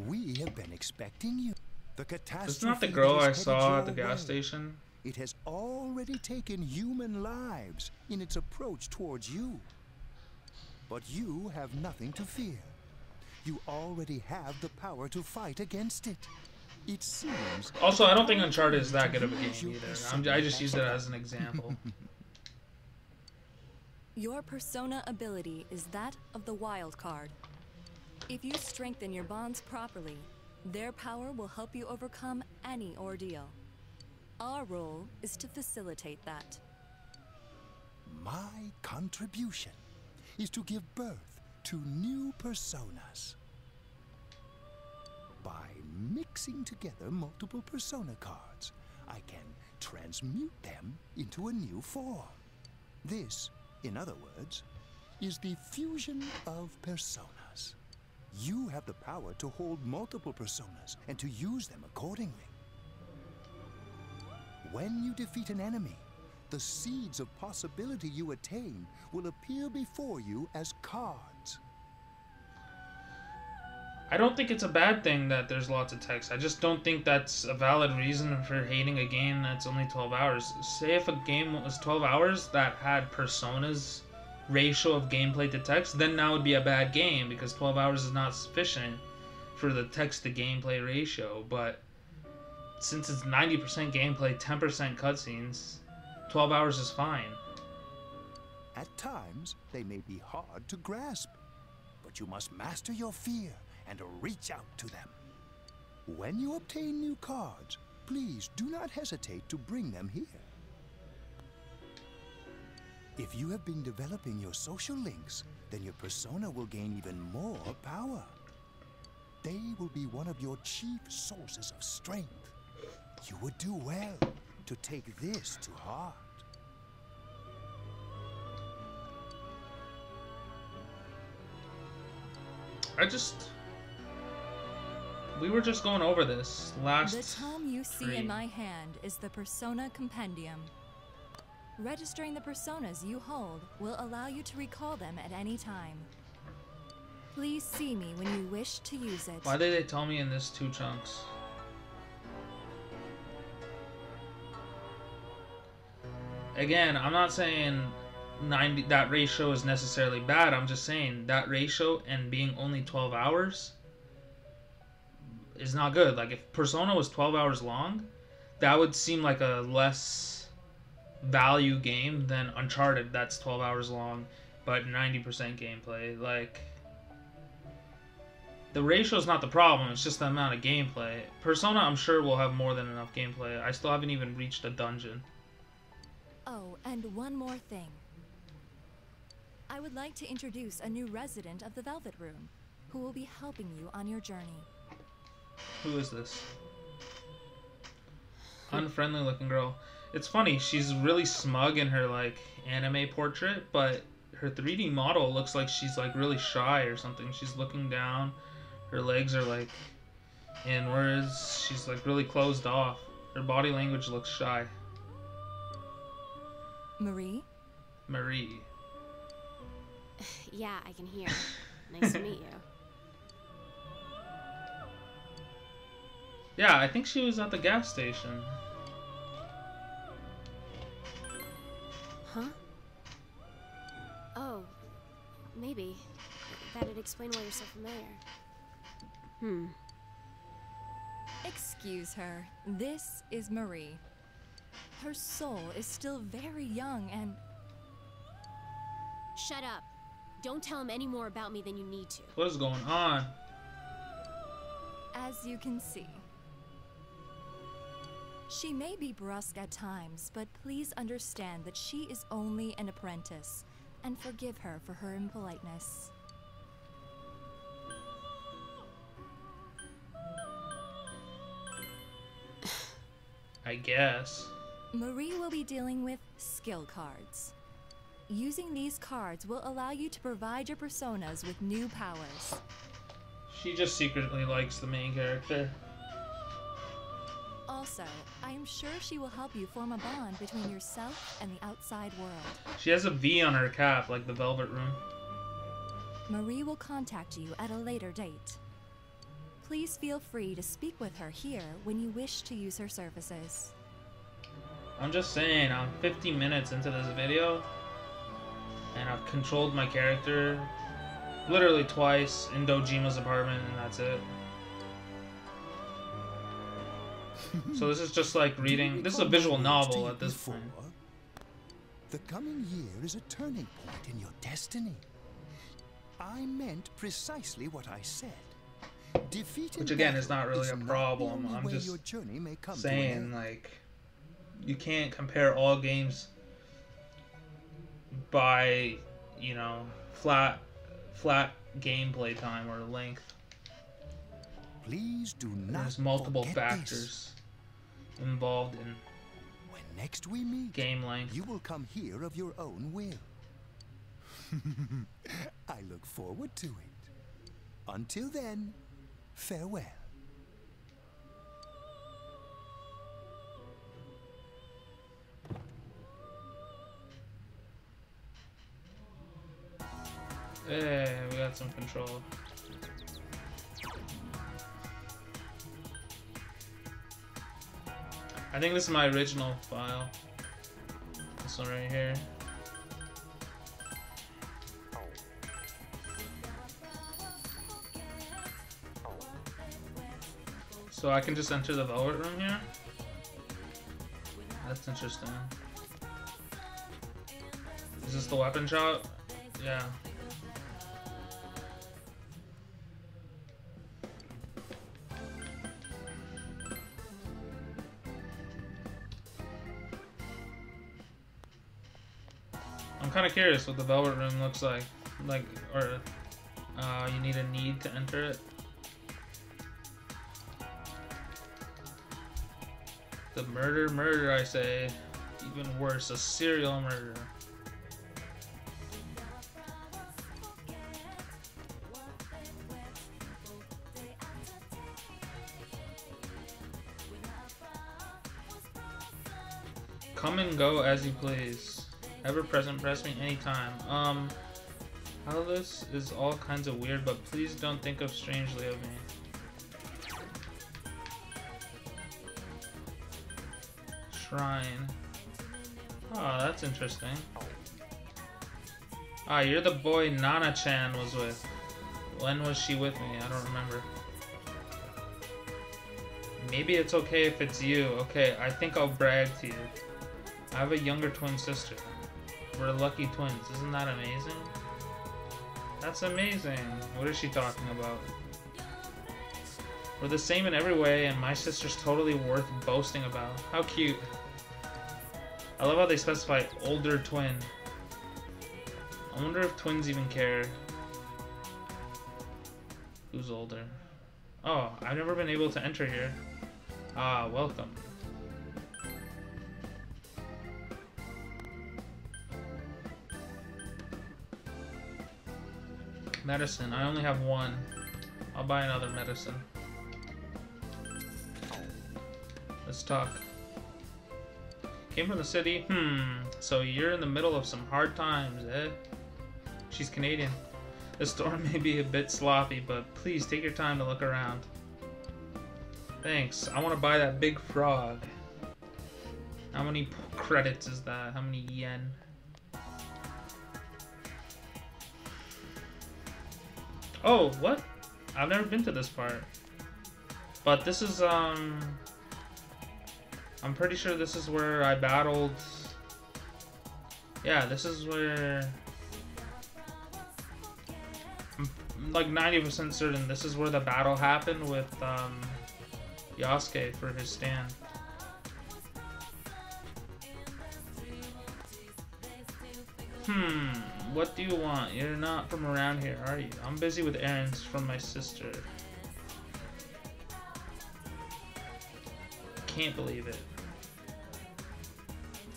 We have been expecting you. The catastrophe. It's not the girl I saw at the gas station. It has already taken human lives in its approach towards you. But you have nothing to fear. You already have the power to fight against it. It seems. Also, I don't think Uncharted is that good of a game either. I just used it as an example. Your persona ability is that of the wild card. If you strengthen your bonds properly, their power will help you overcome any ordeal. Our role is to facilitate that. My contribution is to give birth to new personas. By mixing together multiple persona cards, I can transmute them into a new form. This, in other words, is the fusion of personas. You have the power to hold multiple personas and to use them accordingly. When you defeat an enemy, the seeds of possibility you attain will appear before you as cards. I don't think it's a bad thing that there's lots of text. I just don't think that's a valid reason for hating a game that's only 12 hours. Say if a game was 12 hours that had personas ratio of gameplay to text, then that would be a bad game because 12 hours is not sufficient for the text to gameplay ratio. But since it's 90% gameplay, 10% cutscenes, 12 hours is fine. At times, they may be hard to grasp, but you must master your fear and reach out to them. When you obtain new cards, please do not hesitate to bring them here. If you have been developing your social links, then your persona will gain even more power. They will be one of your chief sources of strength. You would do well to take this to heart. We were just going over this last. The tome you see in my hand is the Persona Compendium. Registering the personas you hold will allow you to recall them at any time. Please see me when you wish to use it. Why did they tell me in this 2 chunks? Again, I'm not saying 90 that ratio is necessarily bad. I'm just saying that ratio and being only 12 hours is not good. Like if Persona was 12 hours long, that would seem like a less value game than Uncharted that's 12 hours long but 90% gameplay. Like the ratio is not the problem, it's just the amount of gameplay. Persona I'm sure will have more than enough gameplay. I still haven't even reached a dungeon. Oh, and one more thing. I would like to introduce a new resident of the Velvet Room who will be helping you on your journey. Who is this? Unfriendly looking girl. It's funny, she's really smug in her like anime portrait, but her 3D model looks like she's like really shy or something. She's looking down, her legs are like inwards, she's like really closed off. Her body language looks shy. Marie? Marie. Yeah, I can hear. Nice to meet you. Yeah, I think she was at the gas station. Huh? Oh, maybe. That'd explain why you're so familiar. Excuse her. This is Marie. Her soul is still very young and... Shut up. Don't tell him any more about me than you need to. What is going on? As you can see. She may be brusque at times, but please understand that she is only an apprentice, and forgive her for her impoliteness. I guess. Marie will be dealing with skill cards. Using these cards will allow you to provide your personas with new powers. She just secretly likes the main character. Also, I am sure she will help you form a bond between yourself and the outside world. She has a V on her cap, like the Velvet Room. Marie will contact you at a later date. Please feel free to speak with her here when you wish to use her services. I'm just saying, I'm 50 minutes into this video, and I've controlled my character literally twice in Dojima's apartment, and that's it. So this is just like reading. This is a visual novel at this point. The coming year is a turning point in your destiny. I meant precisely what I said. Which again is not really a problem. I'm just saying, like, you can't compare all games by, you know, flat gameplay time or length. Please do not. There's multiple factors involved in when next we meet, game length. You will come here of your own will. I look forward to it. Until then, farewell. Hey, we got some control. I think this is my original file. This one right here. So I can just enter the velvet room here? That's interesting. Is this the weapon shop? Yeah. I'm kind of curious what the velvet room looks like. Or you need a need to enter it. The murder, I say. Even worse, a serial murder. Come and go as you please. Ever present, press me anytime. How this is all kinds of weird, but please don't think of strangely of me. Shrine. Oh, that's interesting. Ah, you're the boy Nana-chan was with. When was she with me? I don't remember. Maybe it's okay if it's you. Okay, I think I'll brag to you. I have a younger twin sister. We're lucky twins. Isn't that amazing? That's amazing. What is she talking about? We're the same in every way, and my sister's totally worth boasting about. How cute. I love how they specify older twin. I wonder if twins even care. Who's older? Oh, I've never been able to enter here. Ah, welcome. Medicine. I only have one. I'll buy another medicine. Let's talk. Came from the city? So you're in the middle of some hard times, eh? She's Canadian. The store may be a bit sloppy, but please take your time to look around. Thanks. I want to buy that big frog. How many credits is that? How many yen? Oh, what? I've never been to this part. But this is, I'm pretty sure this is where I battled... Yeah, this is where... I'm like 90% certain this is where the battle happened with, Yasuke for his stand. What do you want? You're not from around here, are you? I'm busy with errands from my sister. Can't believe it.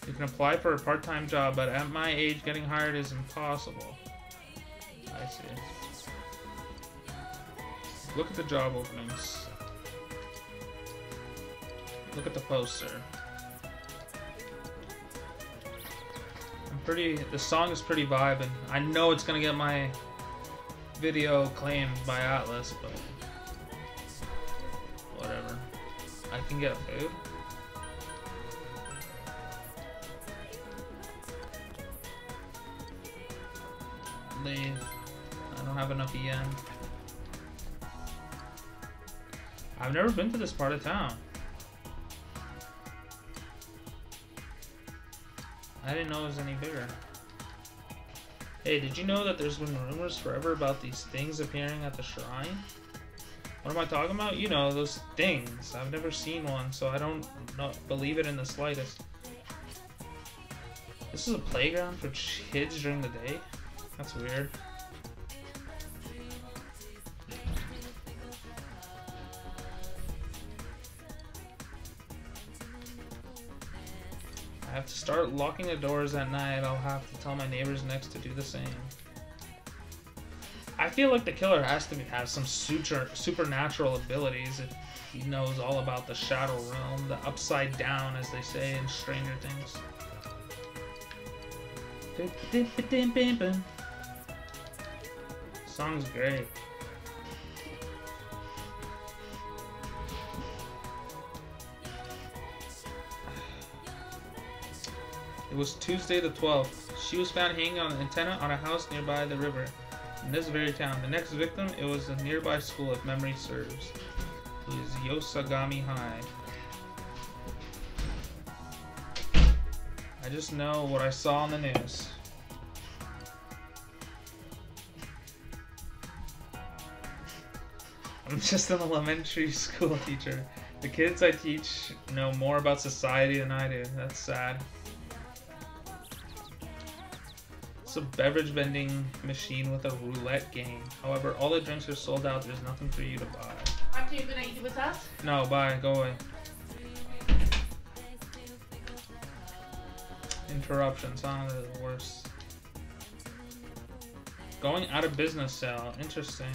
You can apply for a part-time job, but at my age, getting hired is impossible. I see. Look at the job openings. Look at the poster. The song is pretty vibing. I know it's gonna get my video claimed by Atlas, but whatever. I can get food. Leave. I don't have enough yen. I've never been to this part of town. I didn't know it was any bigger. Hey, did you know that there's been rumors forever about these things appearing at the shrine? What am I talking about? You know, those things. I've never seen one, so I don't believe it in the slightest. This is a playground for kids during the day? That's weird. I have to start locking the doors at night. I'll have to tell my neighbors next to do the same. I feel like the killer has to have some supernatural abilities if he knows all about the Shadow Realm, the Upside Down, as they say in Stranger Things. Song's great. It was Tuesday the 12th. She was found hanging on an antenna on a house nearby the river in this very town. The next victim, it was a nearby school if memory serves. It is Yosagami High. I just know what I saw on the news. I'm just an elementary school teacher. The kids I teach know more about society than I do. That's sad. It's a beverage vending machine with a roulette game. However, all the drinks are sold out. There's nothing for you to buy. After you're gonna eat with us? No, bye. Go away. Interruptions, huh? They're the worst. Going out of business sale. Interesting.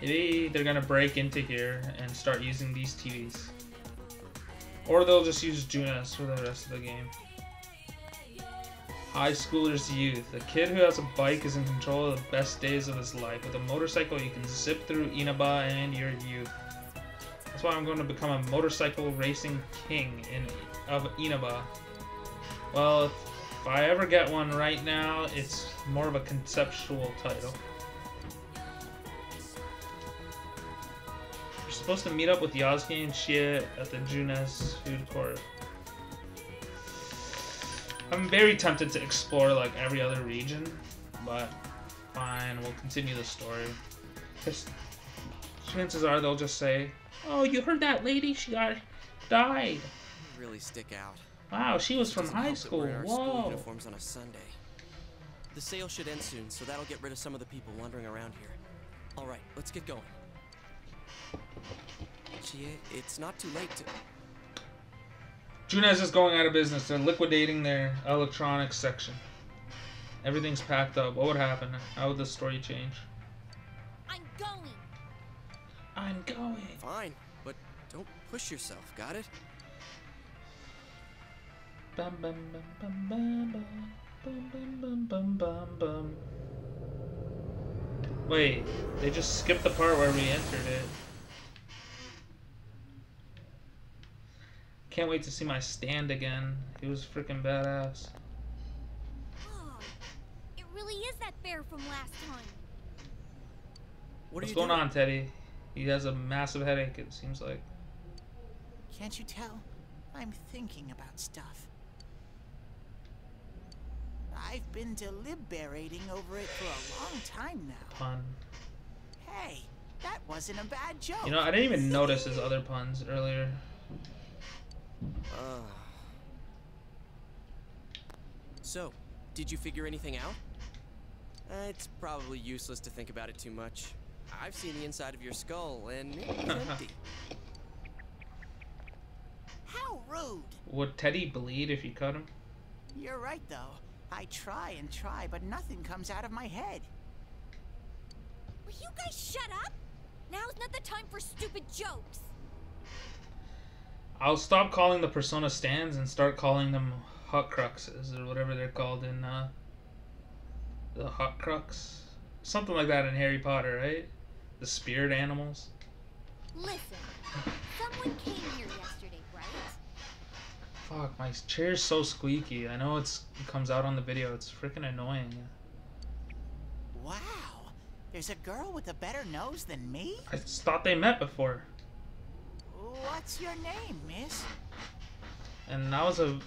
Maybe they're gonna break into here and start using these TVs. Or they'll just use Junas for the rest of the game. High schooler's youth. A kid who has a bike is in control of the best days of his life. With a motorcycle, you can zip through Inaba and your youth. That's why I'm going to become a motorcycle racing king of Inaba. Well, if I ever get one right now, it's more of a conceptual title. You're supposed to meet up with Yasuke and Shia at the Junes food court. I'm very tempted to explore like every other region, but fine, we'll continue the story. Because chances are they'll just say, "Oh, you heard that lady? She died." Really stick out. Wow, she was from high school. We're in our Whoa. school uniforms on a Sunday. The sale should end soon, so that'll get rid of some of the people wandering around here. All right, let's get going. Chia, it's not too late to... Junes is going out of business. They're liquidating their electronics section. Everything's packed up. What would happen? How would the story change? I'm going. I'm going. Fine, but don't push yourself, got it? Bum bum bum bum bum bum bum bum bum bum bum. Wait, they just skipped the part where we entered it. Can't wait to see my stand again. He was freaking badass. Oh, it really is that bear from last time. What's going on, Teddy? He has a massive headache, it seems like. Can't you tell? I'm thinking about stuff. I've been deliberating over it for a long time now. Pun. Hey, that wasn't a bad joke. You know, I didn't even notice his other puns earlier. So, did you figure anything out? It's probably useless to think about it too much. I've seen the inside of your skull, and it's empty. How rude! Would Teddy bleed if you cut him? You're right, though. I try and try, but nothing comes out of my head. Will you guys shut up? Now's not the time for stupid jokes. I'll stop calling the Persona stands and start calling them Hot Cruxes, or whatever they're called in the Hot Crux. Something like that in Harry Potter, right? The spirit animals. Listen, someone came here yesterday, right? Fuck, my chair's so squeaky. I know it comes out on the video. It's freaking annoying. Wow, there's a girl with a better nose than me? I just thought they met before. What's your name, miss? And that was a...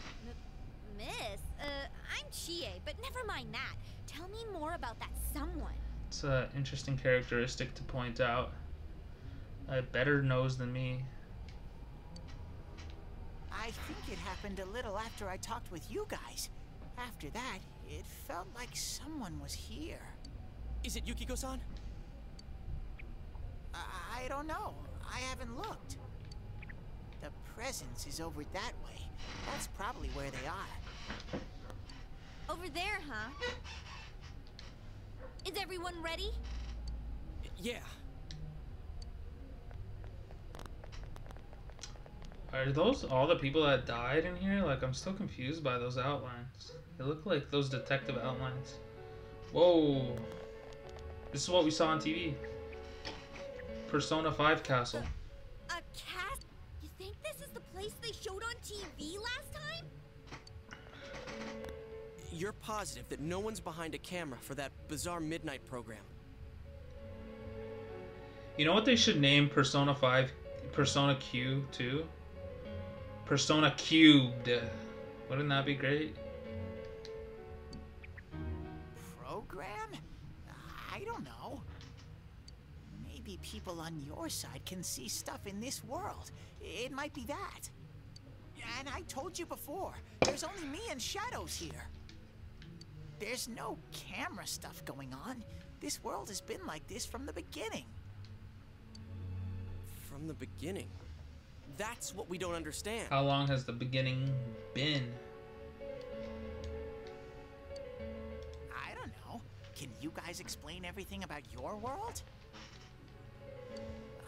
Miss? I'm Chie, but never mind that. Tell me more about that someone. It's an interesting characteristic to point out. A better nose than me. I think it happened a little after I talked with you guys. After that, it felt like someone was here. Is it Yukiko-san? I don't know. I haven't looked. The presence is over that way. That's probably where they are. Over there, huh? Is everyone ready? Yeah. Are those all the people that died in here? Like, I'm still confused by those outlines. They look like those detective outlines. Whoa. This is what we saw on TV. Persona 5 castle. A cast? You think this is the place they showed on TV last time? You're positive that no one's behind a camera for that bizarre midnight program? You know what they should name Persona 5? Persona Q too? Persona Cubed. Wouldn't that be great? Program? I don't know. Maybe people on your side can see stuff in this world. It might be that. And I told you before, there's only me and Shadows here. There's no camera stuff going on. This world has been like this from the beginning. From the beginning? That's what we don't understand. How long has the beginning been? I don't know. Can you guys explain everything about your world?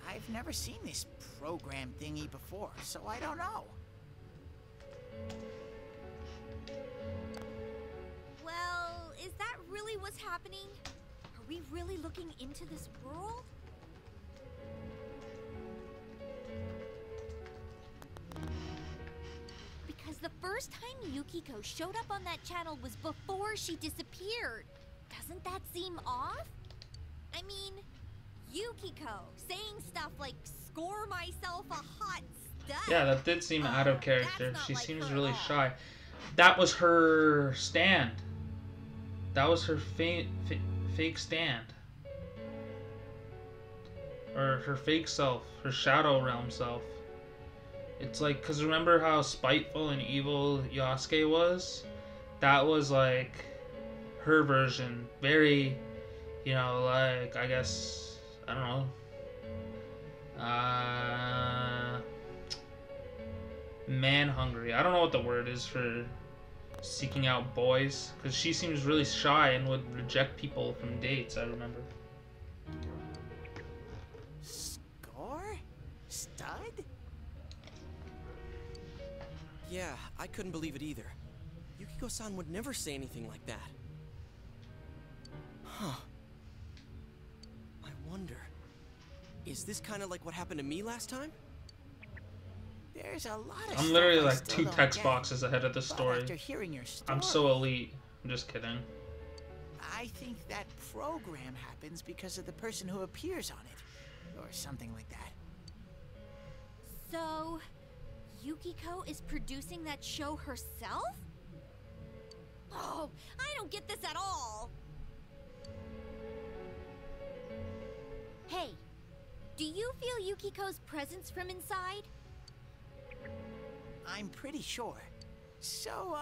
I've never seen this program thingy before, so I don't know. Well, is that really what's happening? Are we really looking into this world? Because the first time Yukiko showed up on that channel was before she disappeared. Doesn't that seem off? I mean, Yukiko saying stuff like, "Score myself a hot stud." Yeah, that did seem out of character. She like seems her really at all. shy. That was her stand. That was her fake stand. Or her fake self. Her Shadow Realm self. It's like, because remember how spiteful and evil Yasuke was? That was like her version. Very, you know, like, I guess, I don't know. Man hungry. I don't know what the word is for seeking out boys. Because she seems really shy and would reject people from dates, I remember. Score? Stud? Yeah, I couldn't believe it either. Yukiko-san would never say anything like that. Huh. I wonder... Is this kind of like what happened to me last time? There's a lot of I'm literally stuff I like still 2 don't text get. boxes ahead of the But story. after hearing your I'm story, so elite. I'm just kidding. I think that program happens because of the person who appears on it. Or something like that. So, Yukiko is producing that show herself? Oh, I don't get this at all. Hey, do you feel Yukiko's presence from inside? I'm pretty sure. So,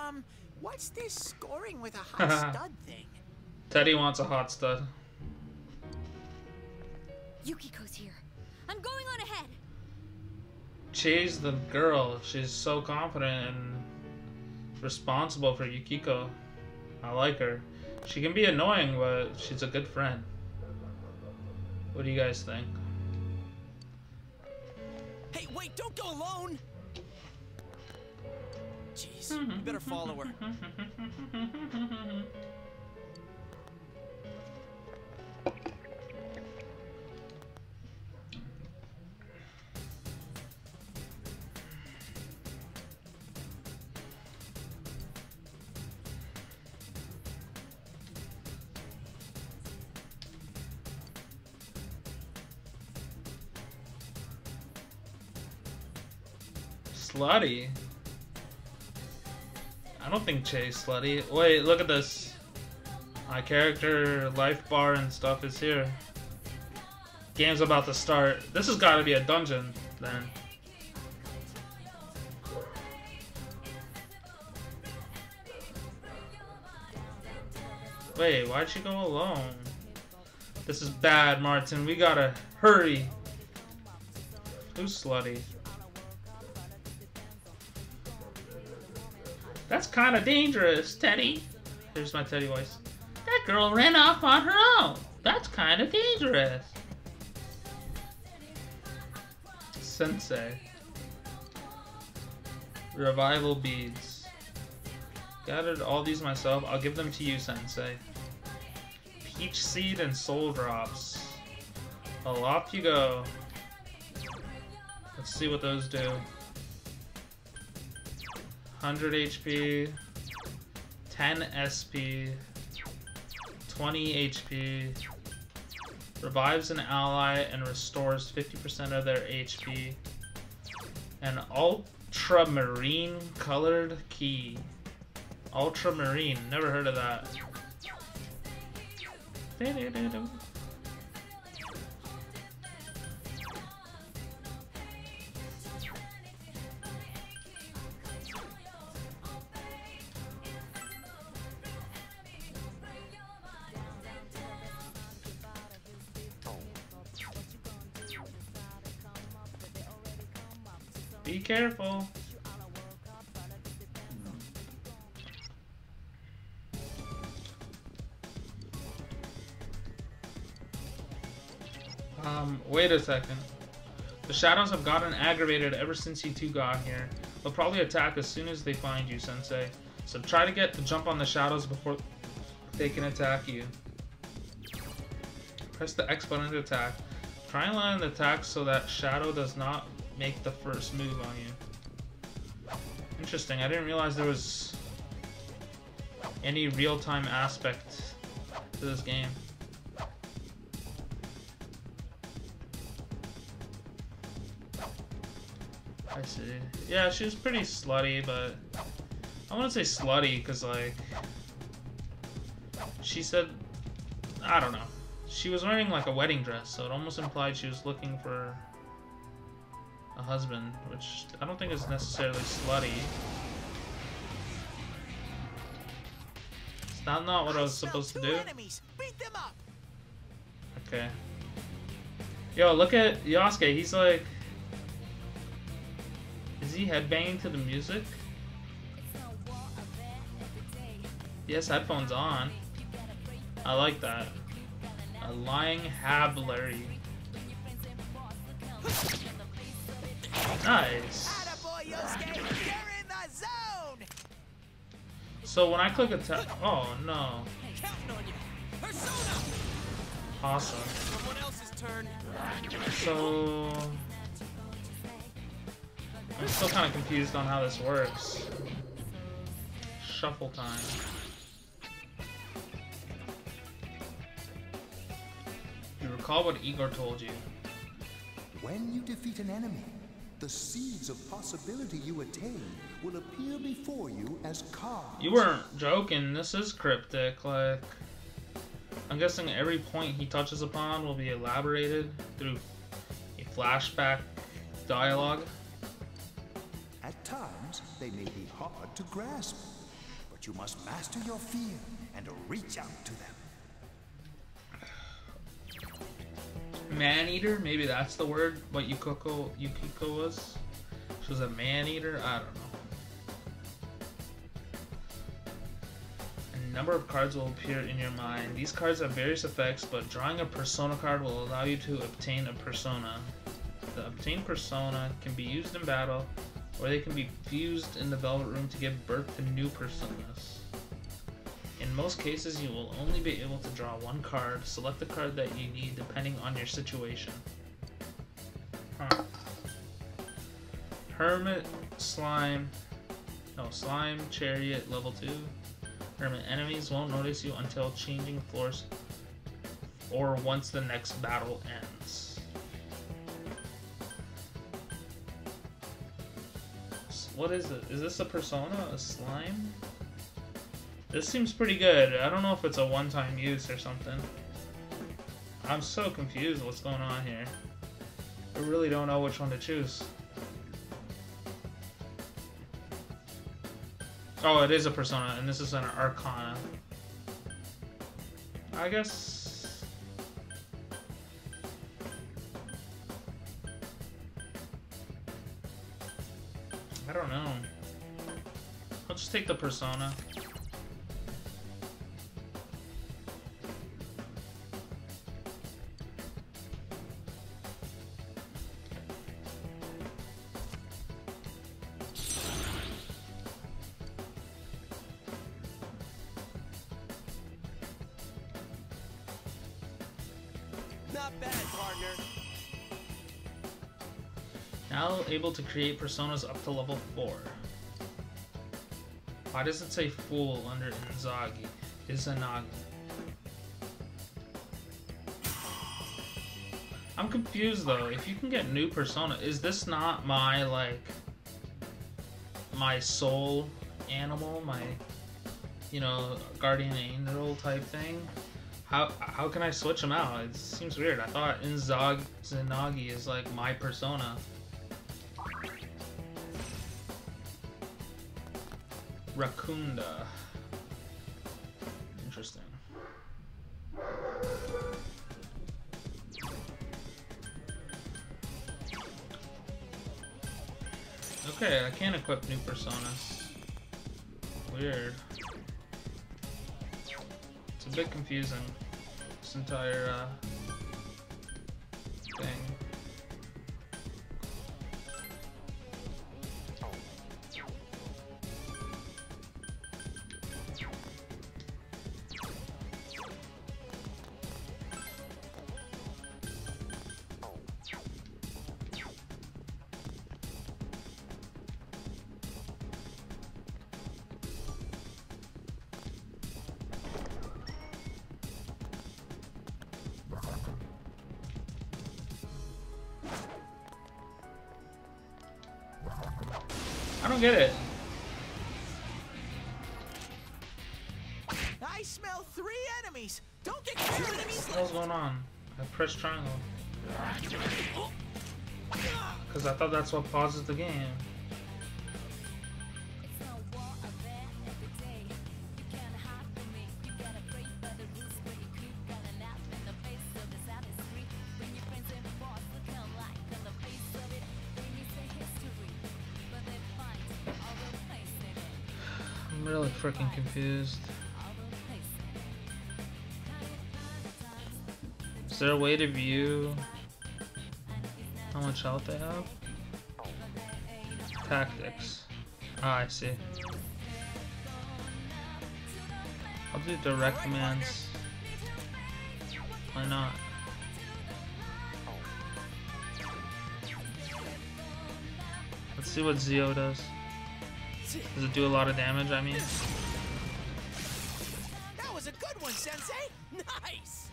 what's this scoring with a hot stud thing? Teddy wants a hot stud. Yukiko's here. I'm going on ahead. She's the girl. She's so confident and responsible for Yukiko. I like her. She can be annoying, but she's a good friend. What do you guys think? Hey, wait, don't go alone! Jeez, you better follow her. Slutty? I don't think Che's slutty. Wait, look at this. My character, life bar and stuff is here. Game's about to start. This has got to be a dungeon, then. Wait, why'd she go alone? This is bad, Martin. We gotta hurry. Who's slutty? That's kind of dangerous, Teddy. Here's my Teddy voice. That girl ran off on her own. kind of dangerous. Sensei. Revival beads. Gathered all these myself. I'll give them to you, Sensei. Peach seed and soul drops. Well, off you go. Let's see what those do. 100 HP, 10 SP, 20 HP, revives an ally and restores 50% of their HP, an ultramarine colored key. Ultramarine, never heard of that. Be careful. Wait a second. The shadows have gotten aggravated ever since you two got here. They'll probably attack as soon as they find you, Sensei. So try to get the jump on the shadows before they can attack you. Press the X button to attack. Try and land the attack so that shadow does not make the first move on you. Interesting, I didn't realize there was any real-time aspect to this game. I see. Yeah, she was pretty slutty, but I wouldn't say slutty because, like, she said, I don't know. She was wearing like a wedding dress, so it almost implied she was looking for a husband, which I don't think is necessarily slutty. Is that not what I was supposed to do? Okay. Yo, look at Yosuke. He's like... Is he headbanging to the music? He has headphones on. I like that. A lying habulary. Nice. So when I click attack, oh no. Awesome. So I'm still kind of confused on how this works. Shuffle time. You recall what Igor told you. When you defeat an enemy, the seeds of possibility you attain will appear before you as cards. You weren't joking. This is cryptic. Like, I'm guessing every point he touches upon will be elaborated through a flashback dialogue. At times, they may be hard to grasp, but you must master your fear and reach out to them. Man-eater? Maybe that's the word, what Yukiko was? She was a man-eater? I don't know. A number of cards will appear in your mind. These cards have various effects, but drawing a persona card will allow you to obtain a persona. The obtained persona can be used in battle, or they can be fused in the Velvet Room to give birth to new personas. In most cases, you will only be able to draw one card. Select the card that you need depending on your situation. Huh. Hermit, Slime, Chariot, level 2. Hermit, enemies won't notice you until changing floors or once the next battle ends. What is it? Is this a persona? A slime? This seems pretty good. I don't know if it's a one-time use or something. I'm so confused what's going on here. I really don't know which one to choose. Oh, it is a persona, and this is an arcana. I guess... I don't know. I'll just take the persona. Not bad, partner. Now able to create personas up to level 4. Why does it say Fool under Izanagi? I'm confused though. If you can get new persona, is this not my my soul animal, my guardian angel type thing? How can I switch them out? It seems weird. I thought Izanagi is like my persona. Rakunda. Interesting. Okay, I can't equip new personas. Weird. It's a bit confusing, this entire thing. I don't get it. I smell 3 enemies. Don't get careless. What's going on? I pressed triangle. Because I thought that's what pauses the game. I'm really freaking confused. Is there a way to view how much health they have? Tactics. Ah, I see. I'll do direct commands. Why not? Let's see what Zio does. Does it do a lot of damage, I mean? That was a good one, Sensei! Nice!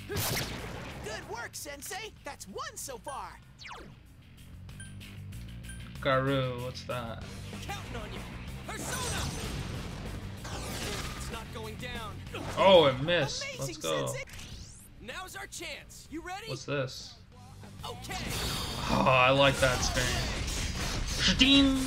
Good work, Sensei! That's 1 so far! Garu, what's that? Counting on you! Persona! It's not going down. Oh, it missed. Let's Amazing, go. Sensei. Now's our chance. You ready? What's this? Okay. Oh, I like that screen. Ding!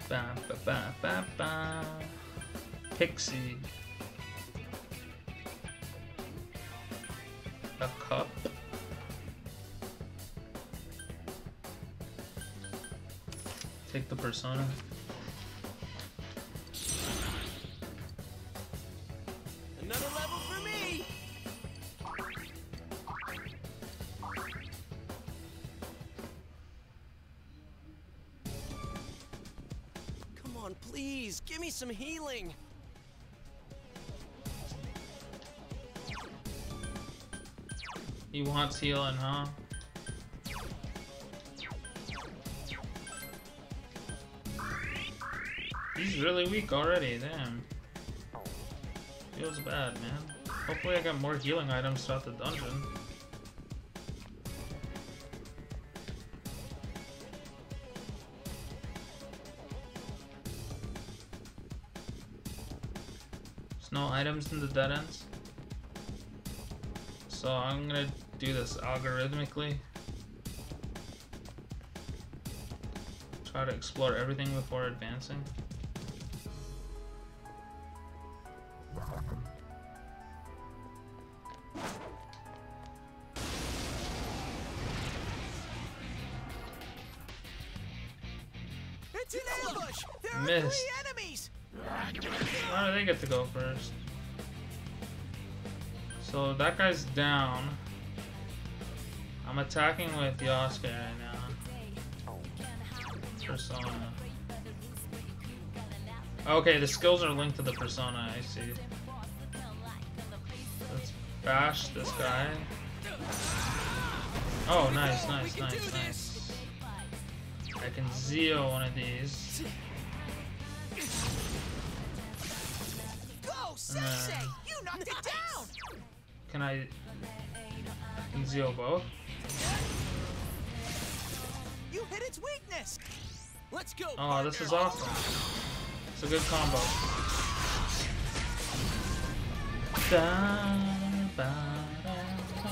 Ba ba ba ba ba. Pixie. A cup. Take the persona. Another level for me. Come on, please, give me some healing. He wants healing, huh? He's really weak already, damn. Feels bad, man. Hopefully I got more healing items throughout the dungeon. There's no items in the dead ends. So I'm gonna do this algorithmically. Try to explore everything before advancing. It's an ambush! There are Missed. 3 enemies! Why do they get to go first? So that guy's down. I'm attacking with Yosuke right now. Persona. Okay, the skills are linked to the persona, I see. Let's bash this guy. Oh, nice, nice, nice, nice. I can Zeo one of these. Go, Sensei! You knocked it down! Can I Zeo both? You hit its weakness! Let's go! Oh, this is awesome. It's a good combo. Da, ba, da, da.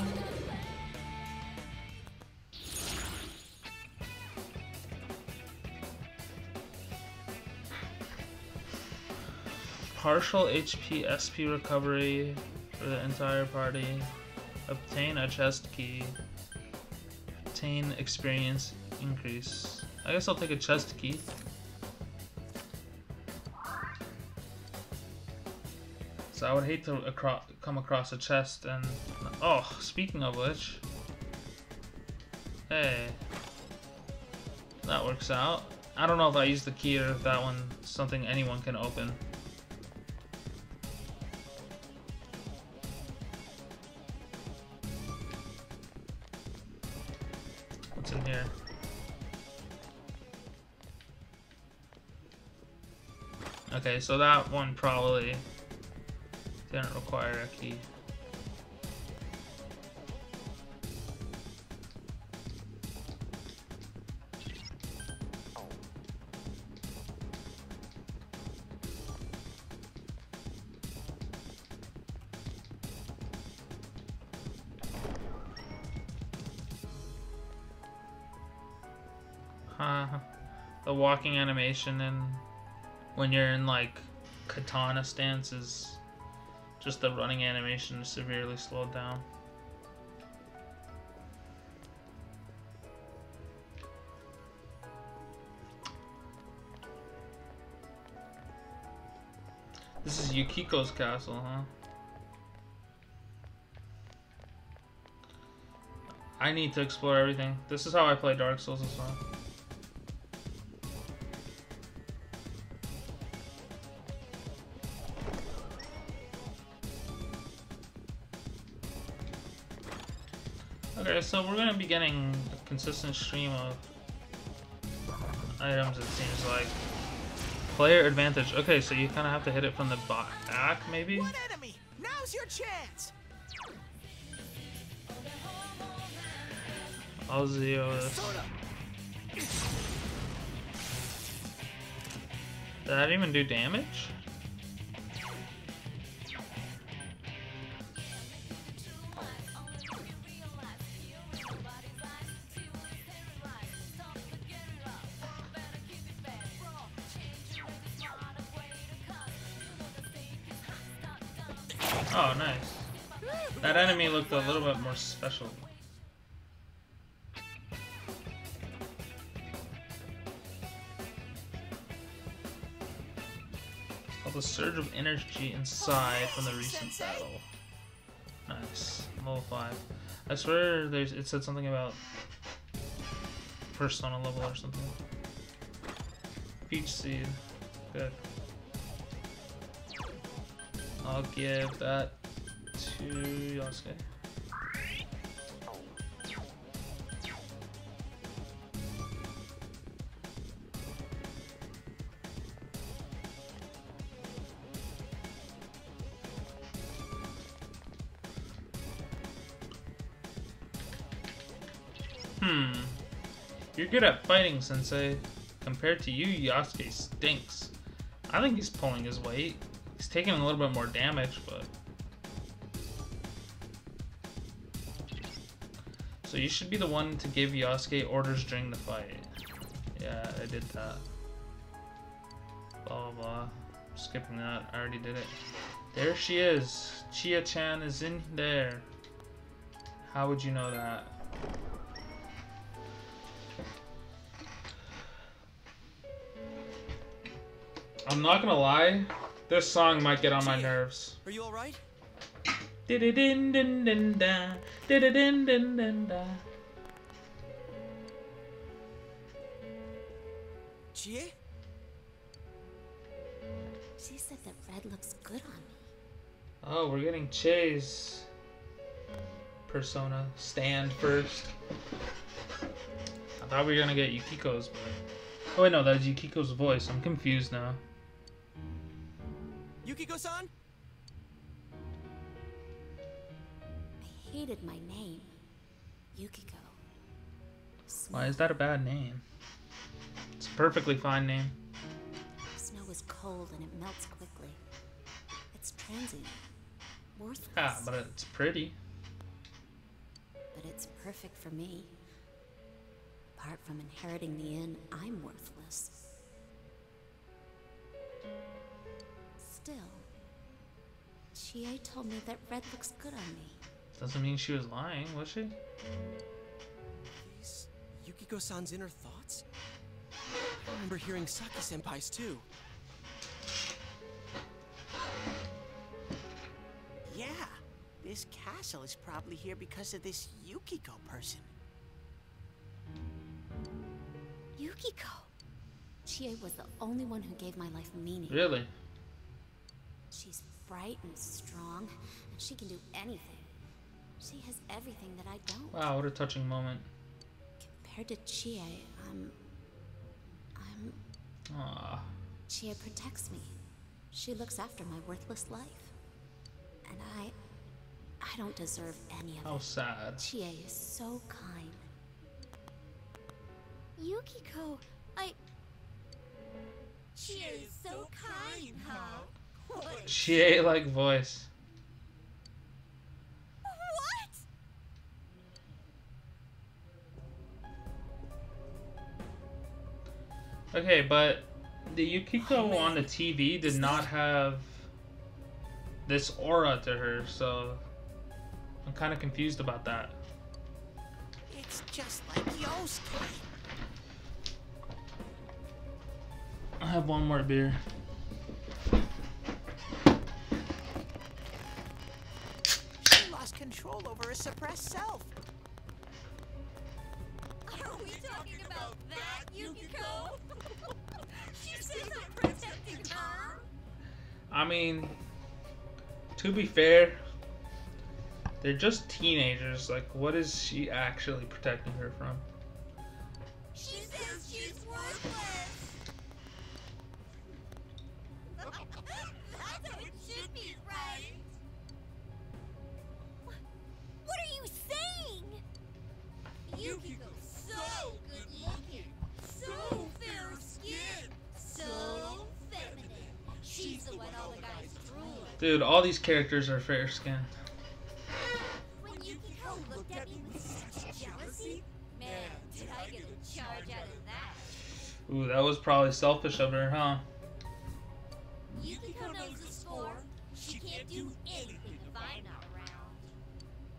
Partial HP SP recovery for the entire party. Obtain a chest key. Obtain experience increase. I guess I'll take a chest key. So I would hate to come across a chest and... Oh, speaking of which... Hey. That works out. I don't know if I use the key or if that one's something anyone can open. What's in here? Okay, so that one probably didn't require a key. The walking animation and when you're in like katana stance is just the running animation is severely slowed down. This is Yukiko's castle, huh? I need to explore everything. This is how I play Dark Souls as well. Okay, so we're gonna be getting a consistent stream of items, it seems like. Player advantage. Okay, so you kind of have to hit it from the back, maybe? One enemy! Now's your chance! I'll Zeo this. Did that even do damage? Oh, nice. That enemy looked a little bit more special. It's called the surge of energy inside from the recent battle. Nice. Level 5. I swear it said something about persona level or something. Peach seed. Good. I'll give that to Yasuke. You're good at fighting, Sensei. Compared to you, Yasuke stinks. I think he's pulling his weight. He's taking a little bit more damage, but... So you should be the one to give Yasuke orders during the fight. Yeah, I did that. Blah, blah, blah. Skipping that. I already did it. There she is. Chia-chan is in there. How would you know that? I'm not gonna lie, this song might get on my nerves. Are you alright? Di-di-din-din-din-da, di-di-din-din-din-da. Chie? She said that red looks good on me. Oh, we're getting Chie's persona stand first. I thought we were gonna get Yukiko's, but... Oh wait, no, that's Yukiko's voice. I'm confused now. Yukiko-san? I hated my name. Yukiko. Why is that a bad name? It's a perfectly fine name. Snow is cold and it melts quickly. It's transient. Worthless. Ah, but it's pretty. But it's perfect for me. Apart from inheriting the inn, I'm worthless. Still, Chie told me that red looks good on me. Doesn't mean she was lying, was she? These Yukiko-san's inner thoughts? I remember hearing Saki-senpai's too. Yeah, this castle is probably here because of this Yukiko person. Yukiko! Chie was the only one who gave my life meaning. Really? She's bright and strong, and she can do anything. She has everything that I don't. Wow, what a touching moment. Compared to Chie, I'm... Aww. Chie protects me. She looks after my worthless life. And I don't deserve any of it. How sad. Chie is so kind. Yukiko, Chie is so kind, huh? Chie-like voice. What? Okay, but the Yukiko on the TV did not have this aura to her, so I'm kind of confused about that. It's just like Yosuke. I have one more beer. She lost control over her suppressed self. Are we talking about that, Yukiko? She says I'm protecting her. I mean, to be fair, they're just teenagers. Like, what is she actually protecting her from? She says she's worthless. That's how it should be, right? What are you saying? Yukiko's so good looking, so fair skinned, so feminine. She's the one all the guys drool at. Dude, all these characters are fair skinned. When Yukiko looked at me with such jealousy, man, did I get a charge out of that. Ooh, that was probably selfish of her, huh? Yukiko knows the score. She can't do anything if I'm not around.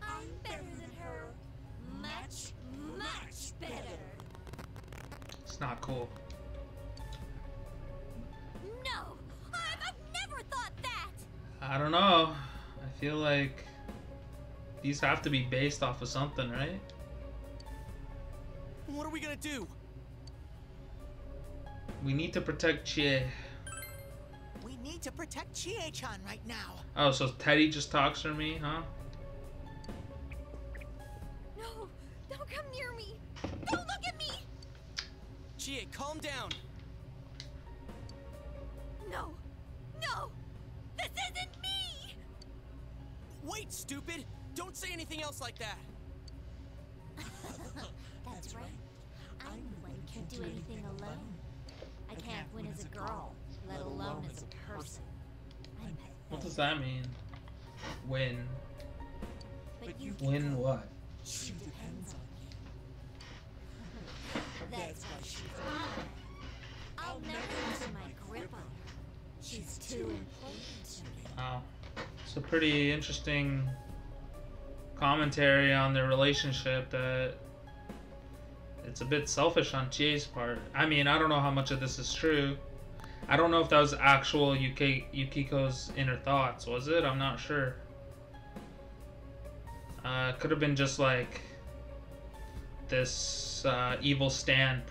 I'm better than her. Much, much better. It's not cool. No! I've never thought that! I don't know. I feel like these have to be based off of something, right? What are we gonna do? We need to protect Chie. We need to protect Chie-chan right now. Oh, so Teddy just talks for me, huh? No! Don't come near me! Don't look at me! Chie, calm down. No! No! This isn't me! Wait, stupid! Don't say anything else like that. That's right. I'm the one who can't do anything alone. I can't win as a girl, let alone as a person. I'm What does that mean? Win. But you Win what? She depends on me. That's why she's mine. I'll never loosen my grip on her. She's too important to me. Wow. It's a pretty interesting commentary on their relationship that it's a bit selfish on Chie's part. I mean, I don't know how much of this is true. I don't know if that was actual Yukiko's inner thoughts, was it? I'm not sure. Could have been just like this evil stand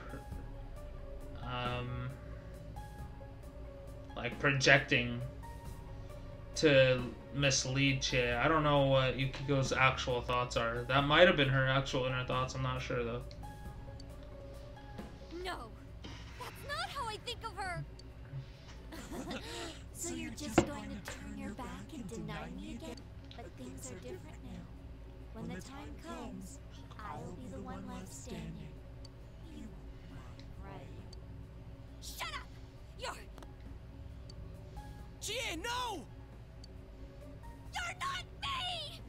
like projecting to mislead Chie. I don't know what Yukiko's actual thoughts are. That might have been her actual inner thoughts. I'm not sure though. No, that's not how I think of her. So you're just going to turn your back and deny me again? But things are different now. When the time comes, I will be the one left standing. You won't, right? Shut up! You're Chie, no! You're not me!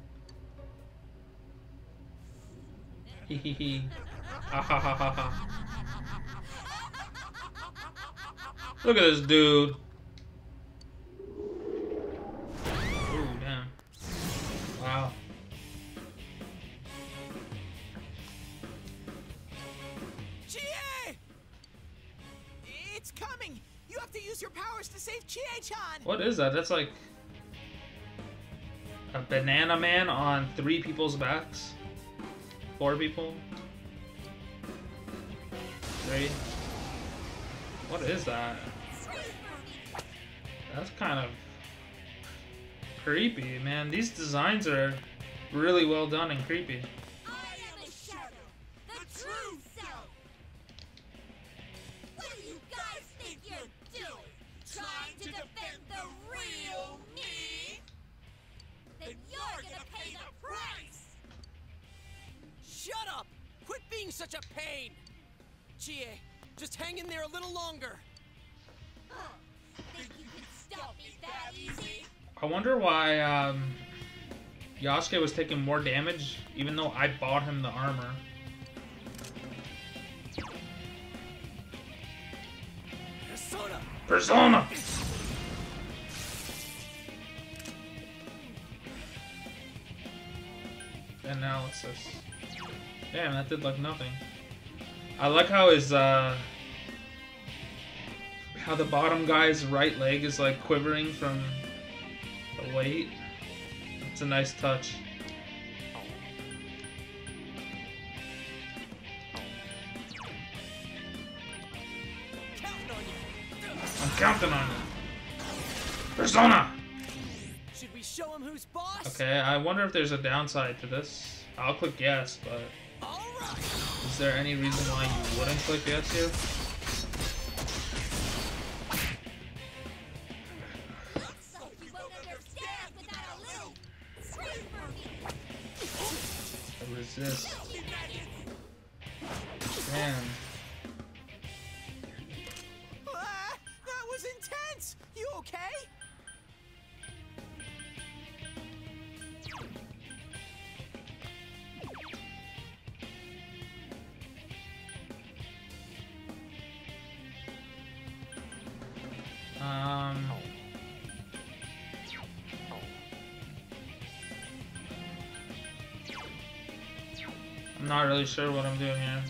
Hehehe. Ha ha ha ha ha. Look at this dude. Ooh, damn. Wow. Chie! It's coming! You have to use your powers to save Chie-chan! What is that? That's like a banana man on 3 people's backs? 4 people? 3? What is that? That's kind of creepy, man. These designs are really well done and creepy. I am a shadow, the true self. What do you guys think you're doing? Trying to defend the real me? Then you're gonna pay the price. Shut up! Quit being such a pain! Chie, just hang in there a little longer. Think you can stop me that easy? I wonder why Yasuke was taking more damage even though I bought him the armor. Persona! Persona! Analysis. Damn, that did like nothing. I like how his how the bottom guy's right leg is like quivering from the weight. It's a nice touch. I'm counting on you. Persona! Should we show him who's boss? Okay, I wonder if there's a downside to this. I'll click yes, but is there any reason why you wouldn't click yes here? Looks like you won't understand without a little scream for me. Resist. Damn. That was intense! You okay? I'm not really sure what I'm doing here.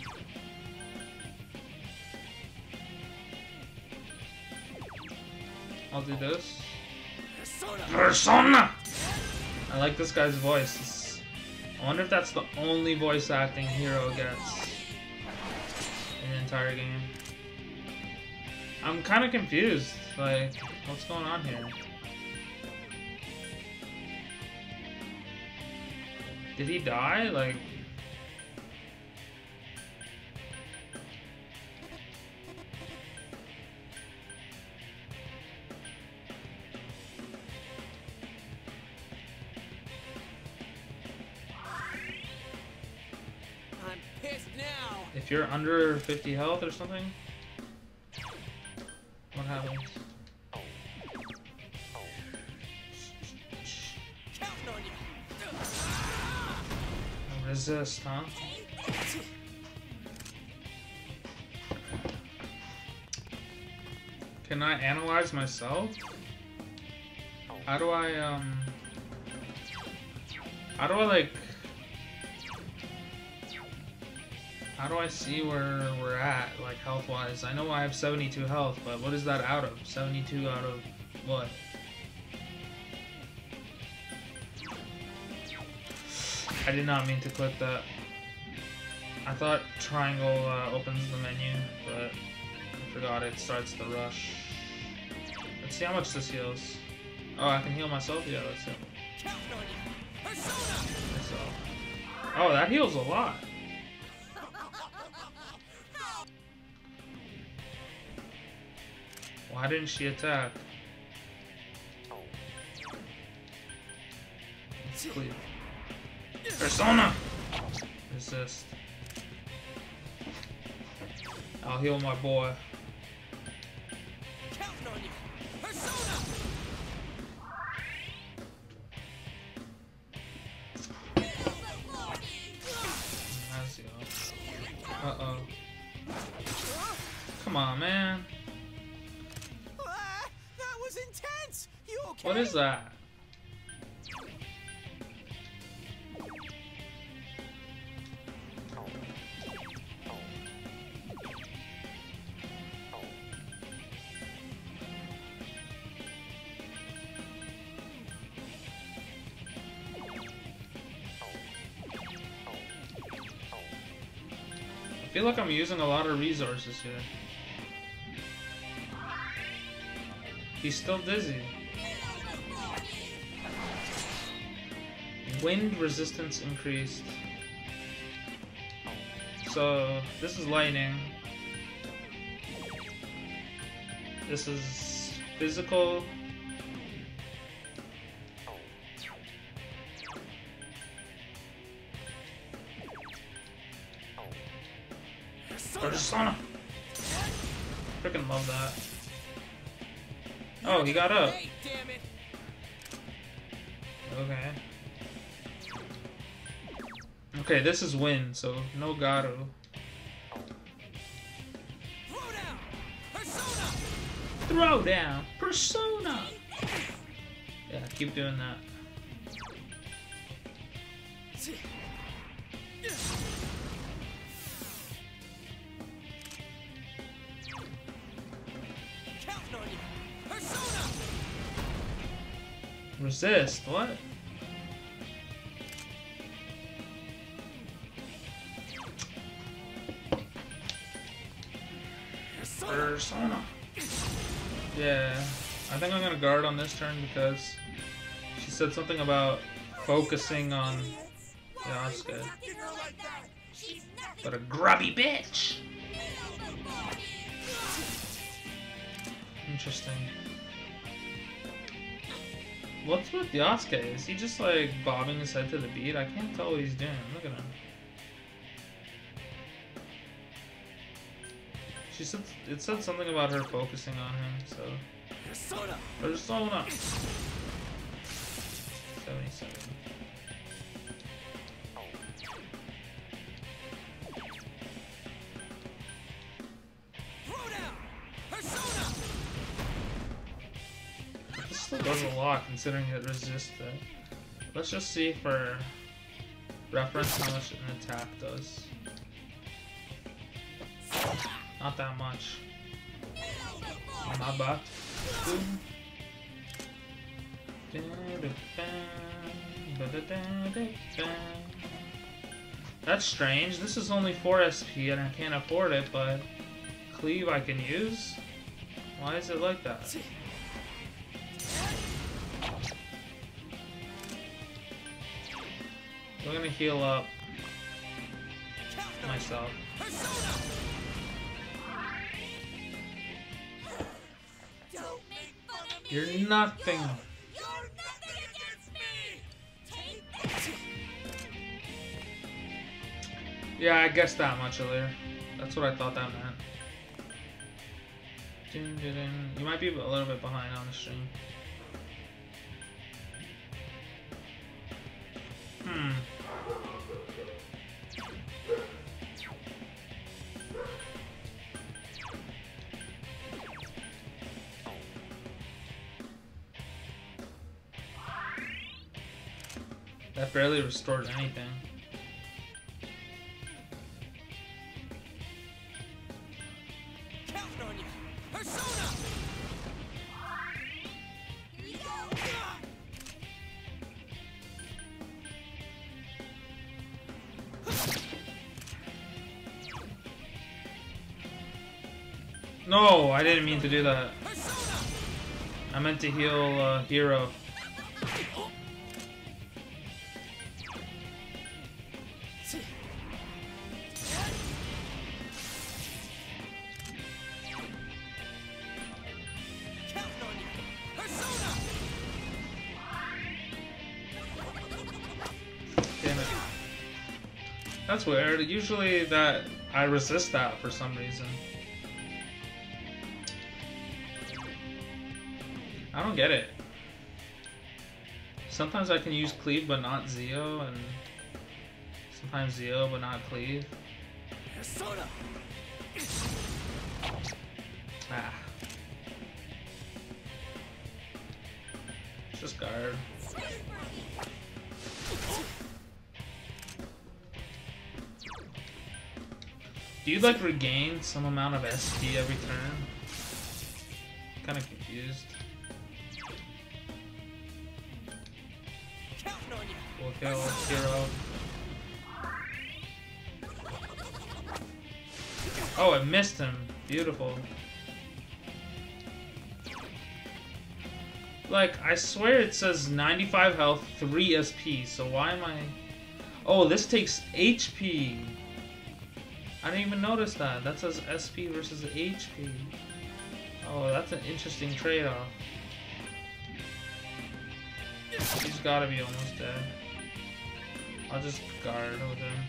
I'll do this. Persona! I like this guy's voice. I wonder if that's the only voice acting Hero gets in the entire game. I'm kind of confused. Like, what's going on here? Did he die? Like... I'm pissed now. If you're under 50 health or something? What happens? Counting on you. Resist, huh? Can I analyze myself? How do I, like... How do I see where we're at, like, health-wise? I know I have 72 health, but what is that out of? 72 out of what? I did not mean to click that. I thought triangle opens the menu, but Forgot it starts the rush. Let's see how much this heals. Oh, I can heal myself? Yeah, let's see. Myself. Oh, that heals a lot. Why didn't she attack? Let's cleave. Persona! Resist. I'll heal my boy. Uh-oh. Come on, man. That was intense. You okay? What is that? I feel like I'm using a lot of resources here. He's still dizzy. Wind resistance increased. So, this is lightning. This is physical. Persona! Freaking love that. Oh, he got up. Okay. Okay, this is win, so no Garu. Throw down! Persona! Yeah, keep doing that. Resist, what? Persona. Yeah, I think I'm gonna guard on this turn because she said something about focusing on Yasuke. But a grubby bitch! Interesting. What's with Yasuke? Is he just like bobbing his head to the beat? I can't tell what he's doing. Look at him. She said it said something about her focusing on him, so. Persona! 77. This still does a lot considering it resists it. Let's just see for reference how much an attack does. Not that much. Not bad. That's strange. This is only 4 SP and I can't afford it, but cleave I can use? Why is it like that? We're gonna heal up myself. You're nothing. Yeah, I guessed that much earlier. That's what I thought that meant. You might be a little bit behind on the stream. That barely restored anything. No, I didn't mean to do that. I meant to heal Hero. Damn it. That's weird. Usually that I resist that for some reason. I don't get it. Sometimes I can use cleave but not Zeo, and sometimes Zeo but not cleave. Ah. Just guard. Do you like regain some amount of SP every turn? Kinda confused. We'll kill Hero. Oh, I missed him. Beautiful. Like, I swear it says 95 health, 3 SP, so why am I... Oh, this takes HP. I didn't even notice that. That says SP versus HP. Oh, that's an interesting trade-off. He's gotta be almost dead. I'll just guard with him.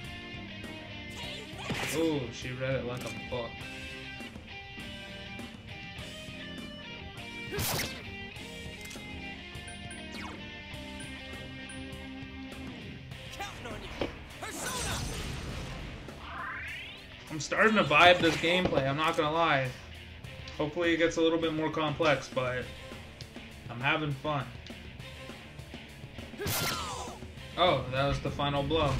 Ooh, she read it like a book. I'm starting to vibe this gameplay, I'm not gonna lie. Hopefully it gets a little bit more complex, but I'm having fun. Oh, that was the final blow.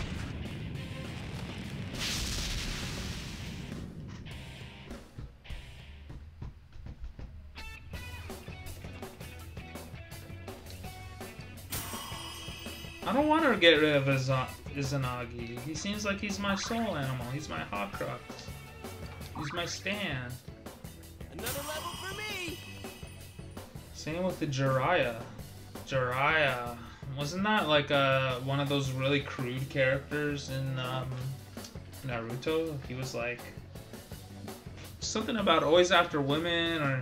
I don't want to get rid of Izanagi. He seems like he's my soul animal. He's my Horcrux. He's my stand. Another level for me. Same with the Jiraiya. Jiraiya. Wasn't that like one of those really crude characters in Naruto? He was like something about always after women, or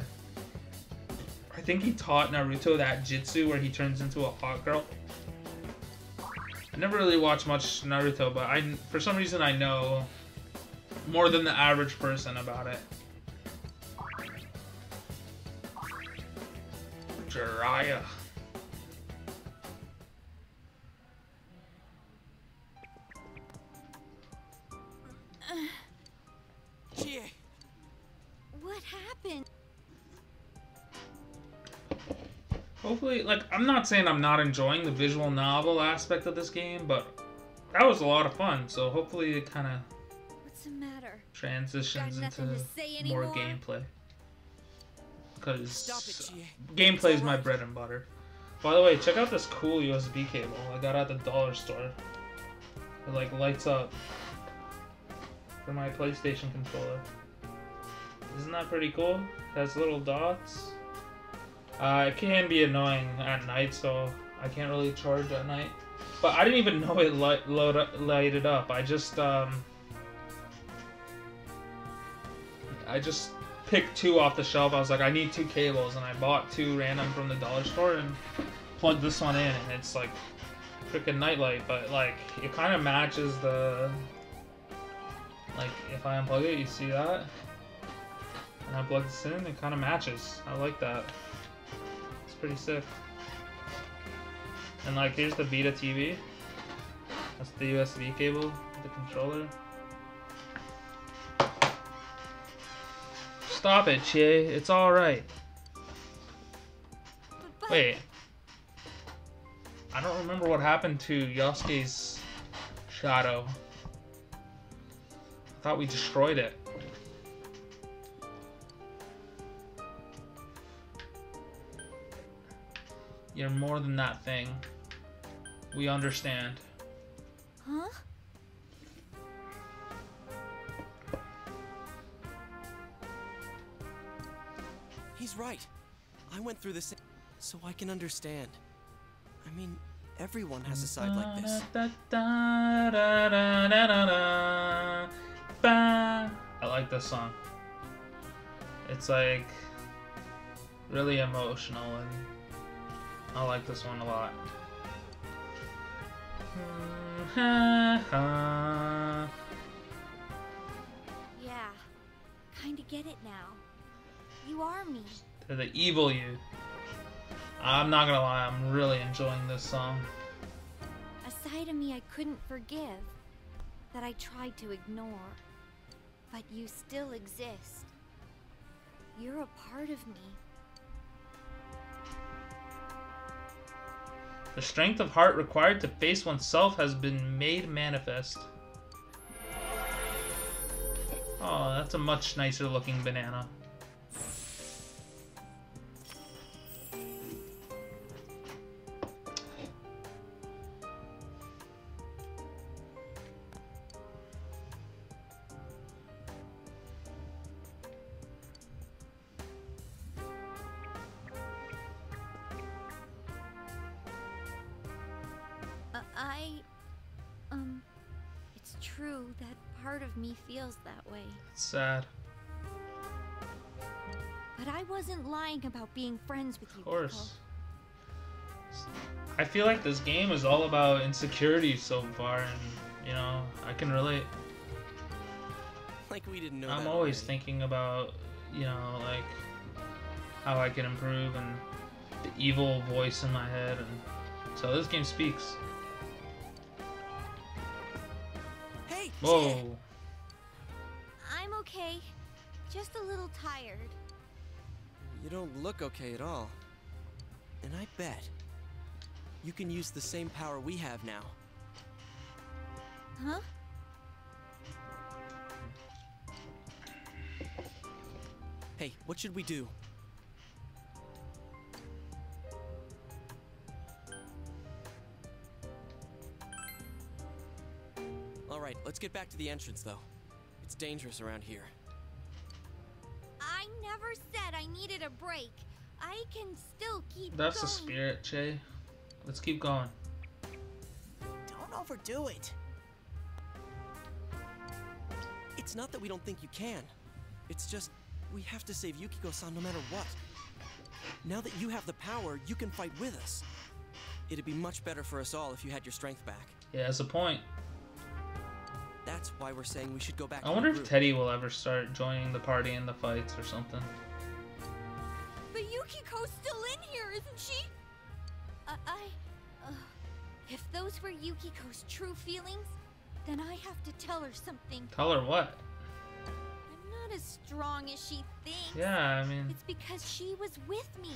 I think he taught Naruto that jutsu where he turns into a hot girl. I never really watched much Naruto, but for some reason I know more than the average person about it. Jiraiya. What happened? Hopefully, like, I'm not saying I'm not enjoying the visual novel aspect of this game, but that was a lot of fun, so hopefully it kind of What's the matter? transitions Got into nothing to say more anymore? gameplay. Because gameplay is my bread and butter. By the way, check out this cool USB cable I got at the dollar store. It like lights up for my PlayStation controller. Isn't that pretty cool? It has little dots. It can be annoying at night, so I can't really charge at night. But I didn't even know it lighted up. I just picked 2 off the shelf. I was like, I need 2 cables, and I bought 2 random from the dollar store and plugged this one in, and it's like freaking nightlight. But like, it kind of matches the, like, if I unplug it, you see that? And I plug this in, it kind of matches. I like that. It's pretty sick. And like, here's the Vita TV. That's the USB cable, the controller. Stop it, Chie. It's alright. Wait. I don't remember what happened to Yosuke's shadow. I thought we destroyed it. You're more than that thing. We understand. Huh? He's right. I went through this so I can understand. I mean, everyone has a side like this. I like this song. It's like really emotional, and I like this one a lot. Yeah, kinda get it now. You are me. They're the evil you. I'm not gonna lie, I'm really enjoying this song. A side of me I couldn't forgive, that I tried to ignore. But you still exist. You're a part of me. The strength of heart required to face oneself has been made manifest. Oh, that's a much nicer looking banana. It's true that part of me feels that way. It's sad. But I wasn't lying about being friends with you. Of course. I feel like this game is all about insecurity so far, and you know, I can relate. Like we didn't know. I'm always thinking about, you know, like how I can improve and the evil voice in my head, and so this game speaks. Hey! Whoa! I'm okay. Just a little tired. You don't look okay at all. And I bet you can use the same power we have now. Huh? Hey, what should we do? Alright, let's get back to the entrance though. It's dangerous around here. I never said I needed a break. I can still keep That's going. the spirit, Che. Let's keep going. Don't overdo it. It's not that we don't think you can. It's just, we have to save Yukiko-san no matter what. Now that you have the power, you can fight with us. It'd be much better for us all if you had your strength back. Yeah, that's a point. That's why we're saying we should go back I to wonder the if group. Teddy will ever start joining the party in the fights or something. But Yukiko's still in here, isn't she? If those were Yukiko's true feelings, then I have to tell her something. Tell her what? I'm not as strong as she thinks. Yeah, I mean... It's because she was with me.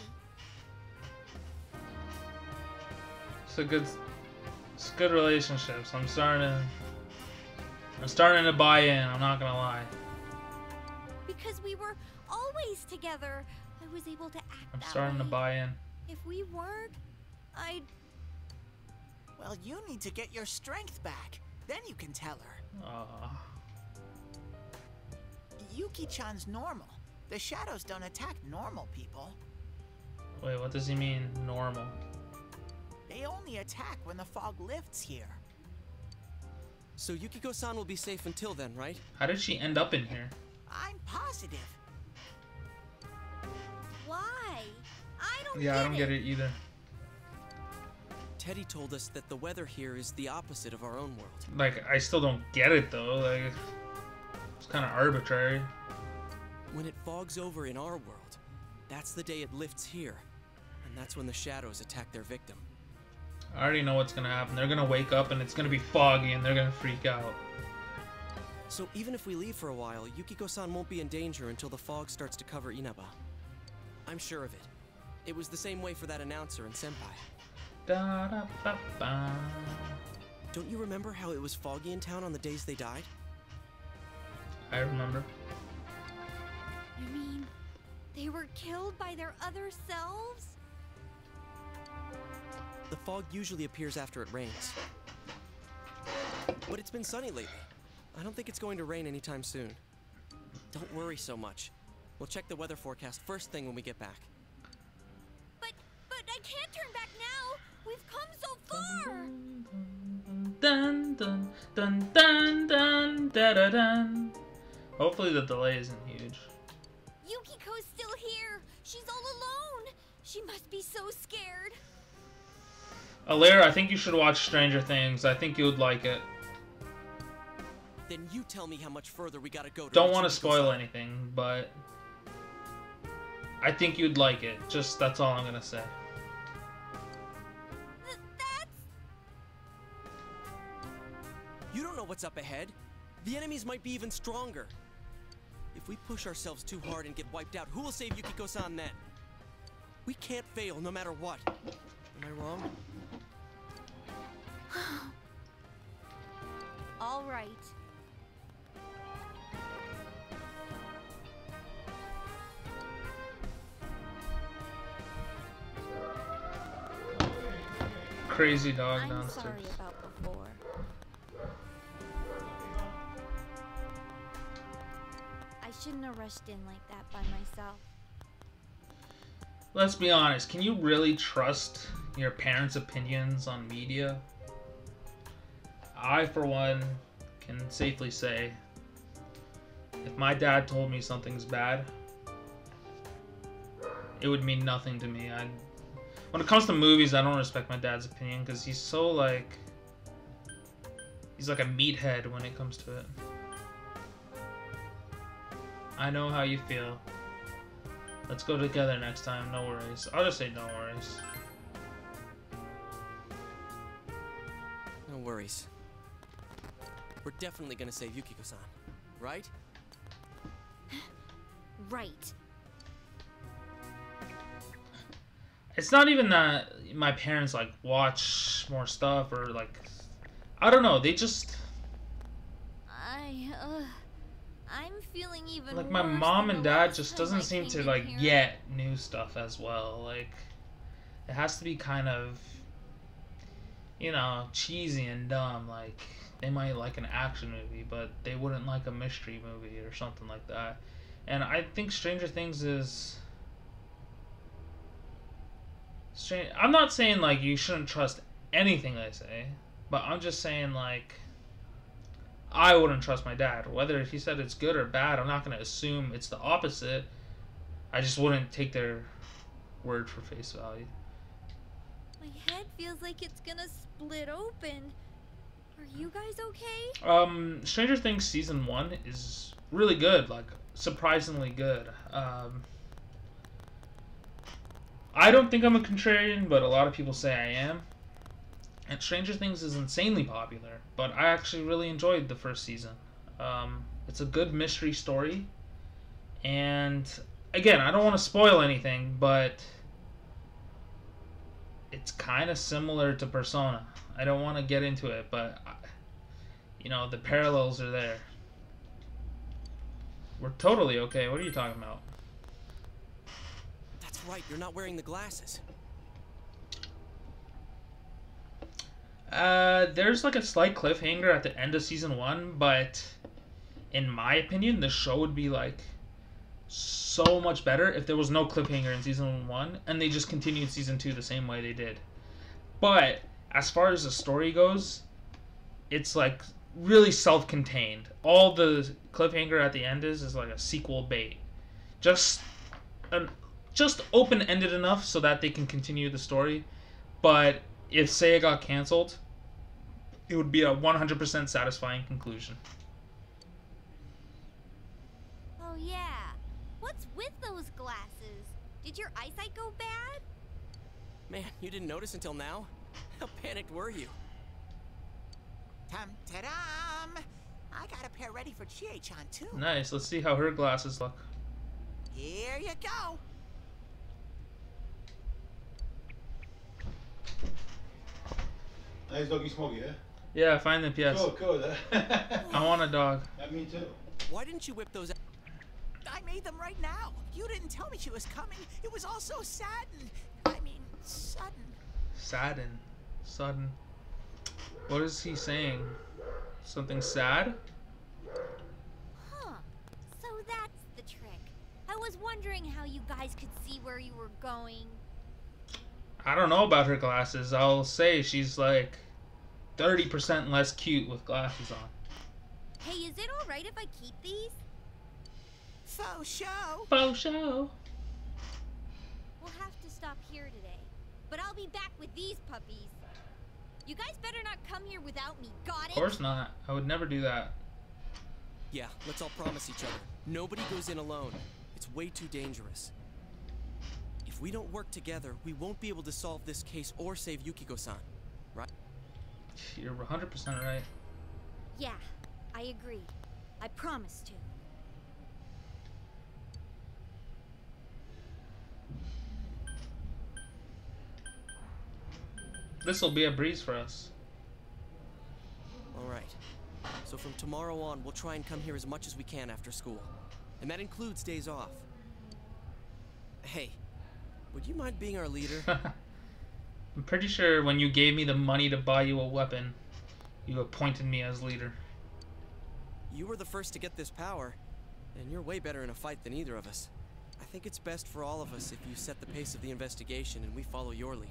It's good relationships. I'm starting to buy in, I'm not gonna lie. Because we were always together, I was able to act I'm that starting to way. buy in. If we weren't, I'd... Well, you need to get your strength back. Then you can tell her. Yuki-chan's normal. The shadows don't attack normal people. Wait, what does he mean, normal? They only attack when the fog lifts here. So Yukiko-san will be safe until then, right? How did she end up in here? I'm positive. Why? I don't Yeah, I don't get it either. Teddy told us that the weather here is the opposite of our own world. Like, I still don't get it though. Like, it's kind of arbitrary. When it fogs over in our world, that's the day it lifts here. And that's when the shadows attack their victim. I already know what's gonna happen. They're gonna wake up and it's gonna be foggy and they're gonna freak out. So even if we leave for a while, Yukiko-san won't be in danger until the fog starts to cover Inaba. I'm sure of it. It was the same way for that announcer and Senpai. Da, da, ba, ba. Don't you remember how it was foggy in town on the days they died? I remember. You mean they were killed by their other selves? The fog usually appears after it rains. But it's been sunny lately. I don't think it's going to rain anytime soon. Don't worry so much. We'll check the weather forecast first thing when we get back. But I can't turn back now. We've come so far. Dun dun dun dun dun da da dun. Hopefully the delay isn't huge. Yukiko's still here. She's all alone. She must be so scared. Alaire, I think you should watch Stranger Things. I think you would like it. Then you tell me how much further we gotta go to Don't want to spoil anything, but I think you'd like it. Just that's all I'm gonna say. You don't know what's up ahead. The enemies might be even stronger. If we push ourselves too hard and get wiped out, who will save Yukiko-san then? We can't fail no matter what. Am I wrong? All right. Crazy dog I'm downstairs. sorry about before. I shouldn't have rushed in like that by myself. Let's be honest, can you really trust your parents' opinions on media? I, for one, can safely say, if my dad told me something's bad, it would mean nothing to me. When it comes to movies, I don't respect my dad's opinion because he's so like... He's like a meathead when it comes to it. I know how you feel. Let's go together next time, no worries. I'll just say no worries. No worries. We're definitely gonna save Yukiko-san, right? Right. It's not even that my parents like watch more stuff or like... I don't know, they just... I'm feeling even like my mom and dad just doesn't seem to like get new stuff as well. Like it has to be kind of, you know, cheesy and dumb. Like they might like an action movie, but they wouldn't like a mystery movie or something like that. And I think Stranger Things is strange. I'm not saying like you shouldn't trust anything they say, but I'm just saying like I wouldn't trust my dad. Whether he said it's good or bad, I'm not going to assume it's the opposite. I just wouldn't take their word for face value. My head feels like it's gonna split open. Are you guys okay? Stranger Things Season 1 is really good. Like, surprisingly good. I don't think I'm a contrarian, but a lot of people say I am. And Stranger Things is insanely popular, but I actually really enjoyed the first season. It's a good mystery story, and again, I don't want to spoil anything, but it's kind of similar to Persona. I don't want to get into it, but you know, the parallels are there. We're totally okay. What are you talking about? That's right, you're not wearing the glasses. There's like a slight cliffhanger at the end of season 1, but in my opinion, the show would be like so much better if there was no cliffhanger in season 1 and they just continued season 2 the same way they did. But as far as the story goes, it's like really self-contained. All the cliffhanger at the end is like a sequel bait. Just open-ended enough so that they can continue the story, but if say it got canceled, it would be a 100% satisfying conclusion. Oh yeah. What's with those glasses? Did your eyesight go bad? Man, you didn't notice until now? How panicked were you? Tum-ta-dum! I got a pair ready for Chie-chan too. Nice, let's see how her glasses look. Here you go. Nice doggy smoggy, eh? Yeah, find them, yes. Cool. I want a dog. Me too. Why didn't you whip those out? I made them right now. You didn't tell me she was coming. It was all so sudden. Sudden. What is he saying? Something sad? Huh. So that's the trick. I was wondering how you guys could see where you were going. I don't know about her glasses. I'll say she's like 30% less cute with glasses on. Hey, is it alright if I keep these? Faux show. Faux show. We'll have to stop here today, but I'll be back with these puppies. You guys better not come here without me, got it? Of course not. I would never do that. Yeah, let's all promise each other. Nobody goes in alone. It's way too dangerous. If we don't work together, we won't be able to solve this case or save Yukiko-san, right? You're 100% right. Yeah, I agree. I promise to. This'll be a breeze for us. Alright. So from tomorrow on, we'll try and come here as much as we can after school. And that includes days off. Hey, would you mind being our leader? I'm pretty sure when you gave me the money to buy you a weapon, you appointed me as leader. You were the first to get this power, and you're way better in a fight than either of us. I think it's best for all of us if you set the pace of the investigation and we follow your lead.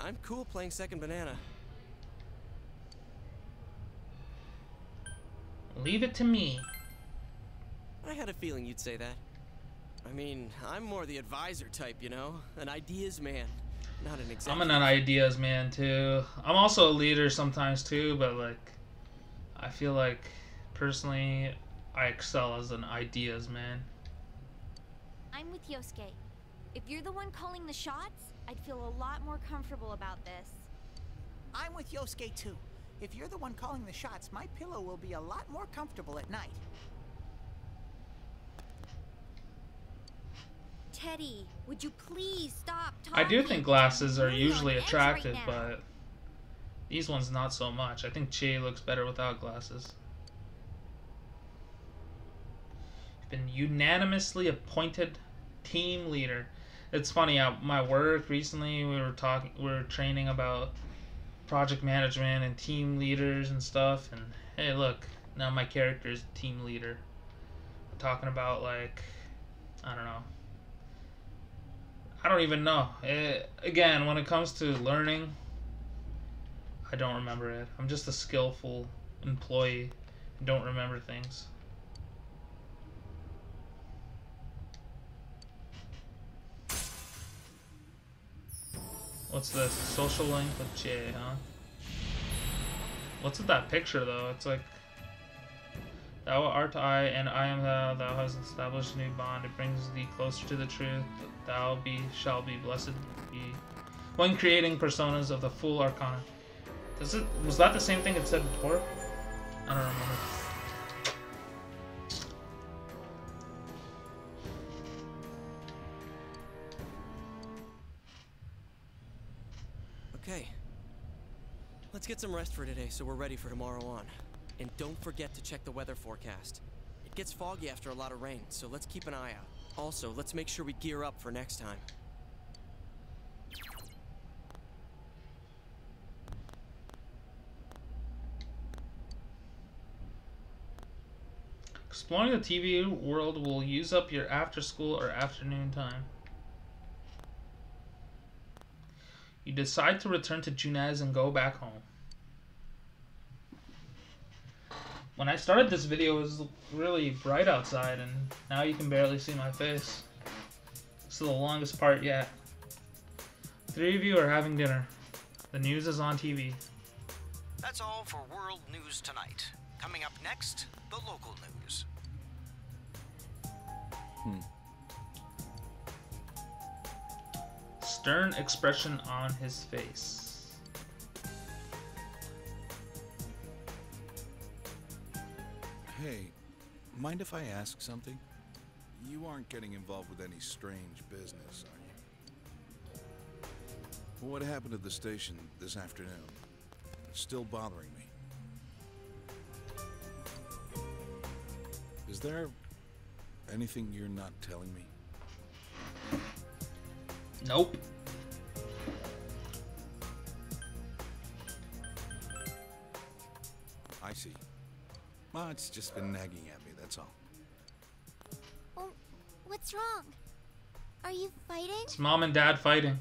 I'm cool playing second banana. Leave it to me. I had a feeling you'd say that. I mean, I'm more the advisor type, you know? An ideas man, not an executive. I'm an ideas man too. I'm also a leader sometimes too, but like, I feel like personally, I excel as an ideas man. I'm with Yosuke. If you're the one calling the shots, I'd feel a lot more comfortable about this. I'm with Yosuke too. If you're the one calling the shots, my pillow will be a lot more comfortable at night. Teddy, would you please stop talking? I do think glasses are I'm really usually on edge attractive, right now. but these ones not so much. I think Che looks better without glasses. You've been unanimously appointed team leader. It's funny, at my work recently we were training about project management and team leaders and stuff, and hey look, now my character is team leader. We're talking about like, I don't know. I don't even know. Again, when it comes to learning, I don't remember it. I'm just a skillful employee. I don't remember things. What's this? Social link with Jay, huh? What's with that picture though? It's like, thou art I, and I am thou. Thou hast established a new bond. It brings thee closer to the truth. Thou shall be blessed be. When creating personas of the full arcana. Was that the same thing it said before? I don't remember. Okay. Let's get some rest for today so we're ready for tomorrow on. And don't forget to check the weather forecast. It gets foggy after a lot of rain, so let's keep an eye out. Also, let's make sure we gear up for next time. Exploring the TV world will use up your after school or afternoon time. You decide to return to Junaz and go back home. When I started this video, it was really bright outside, and now you can barely see my face. This is the longest part yet. 3 of you are having dinner. The news is on TV. That's all for World News Tonight. Coming up next, the local news. Stern expression on his face. Hey, mind if I ask something? You aren't getting involved with any strange business, are you? What happened at the station this afternoon? It's still bothering me. Is there anything you're not telling me? Nope. I see. Well, it's just been nagging at me, that's all. Well, What's wrong? Are you fighting? It's mom and dad fighting.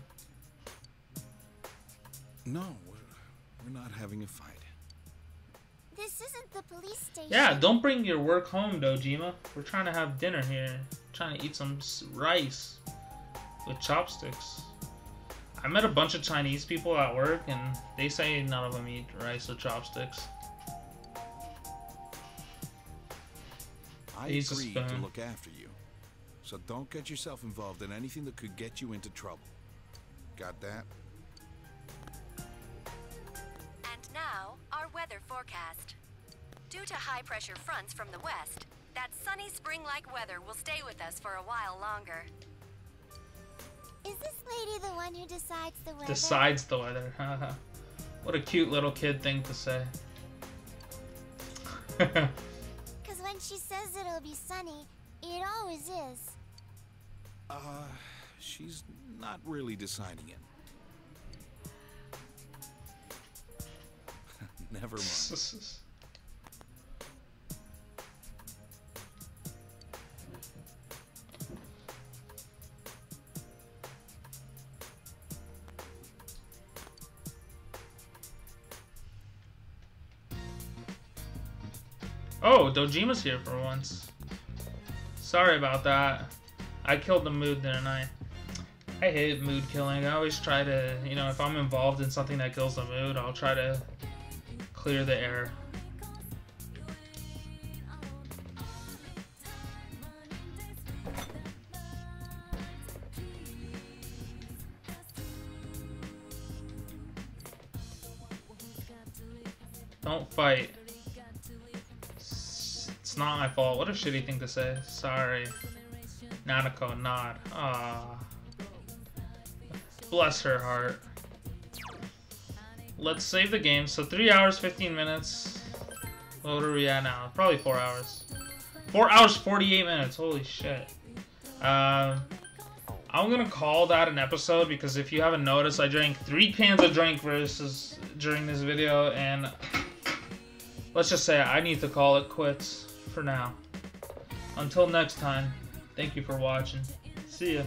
No, we're not having a fight. This isn't the police station. Yeah, don't bring your work home, Dojima. We're trying to have dinner here. Trying to eat some rice with chopsticks. I met a bunch of Chinese people at work, and they say none of them eat rice with chopsticks. I agreed to look after you, so don't get yourself involved in anything that could get you into trouble. Got that? And now, our weather forecast. Due to high-pressure fronts from the west, that sunny spring-like weather will stay with us for a while longer. Is this lady the one who decides the weather? Decides the weather. What a cute little kid thing to say. Because when she says it'll be sunny, it always is. She's not really deciding it. Never mind. Oh, Dojima's here for once. Sorry about that. I killed the mood, didn't I? I hate mood killing. I always try to, you know, if I'm involved in something that kills the mood, I'll try to clear the air. Don't fight. It's not my fault. What a shitty thing to say. Sorry. Nanako, nod. Ah. Bless her heart. Let's save the game. So 3 hours, 15 minutes. What are we at now? Probably 4 hours. 4 hours, 48 minutes. Holy shit. I'm gonna call that an episode because if you haven't noticed, I drank 3 cans of drink during this video, and let's just say I need to call it quits for now. Until next time, thank you for watching. See ya.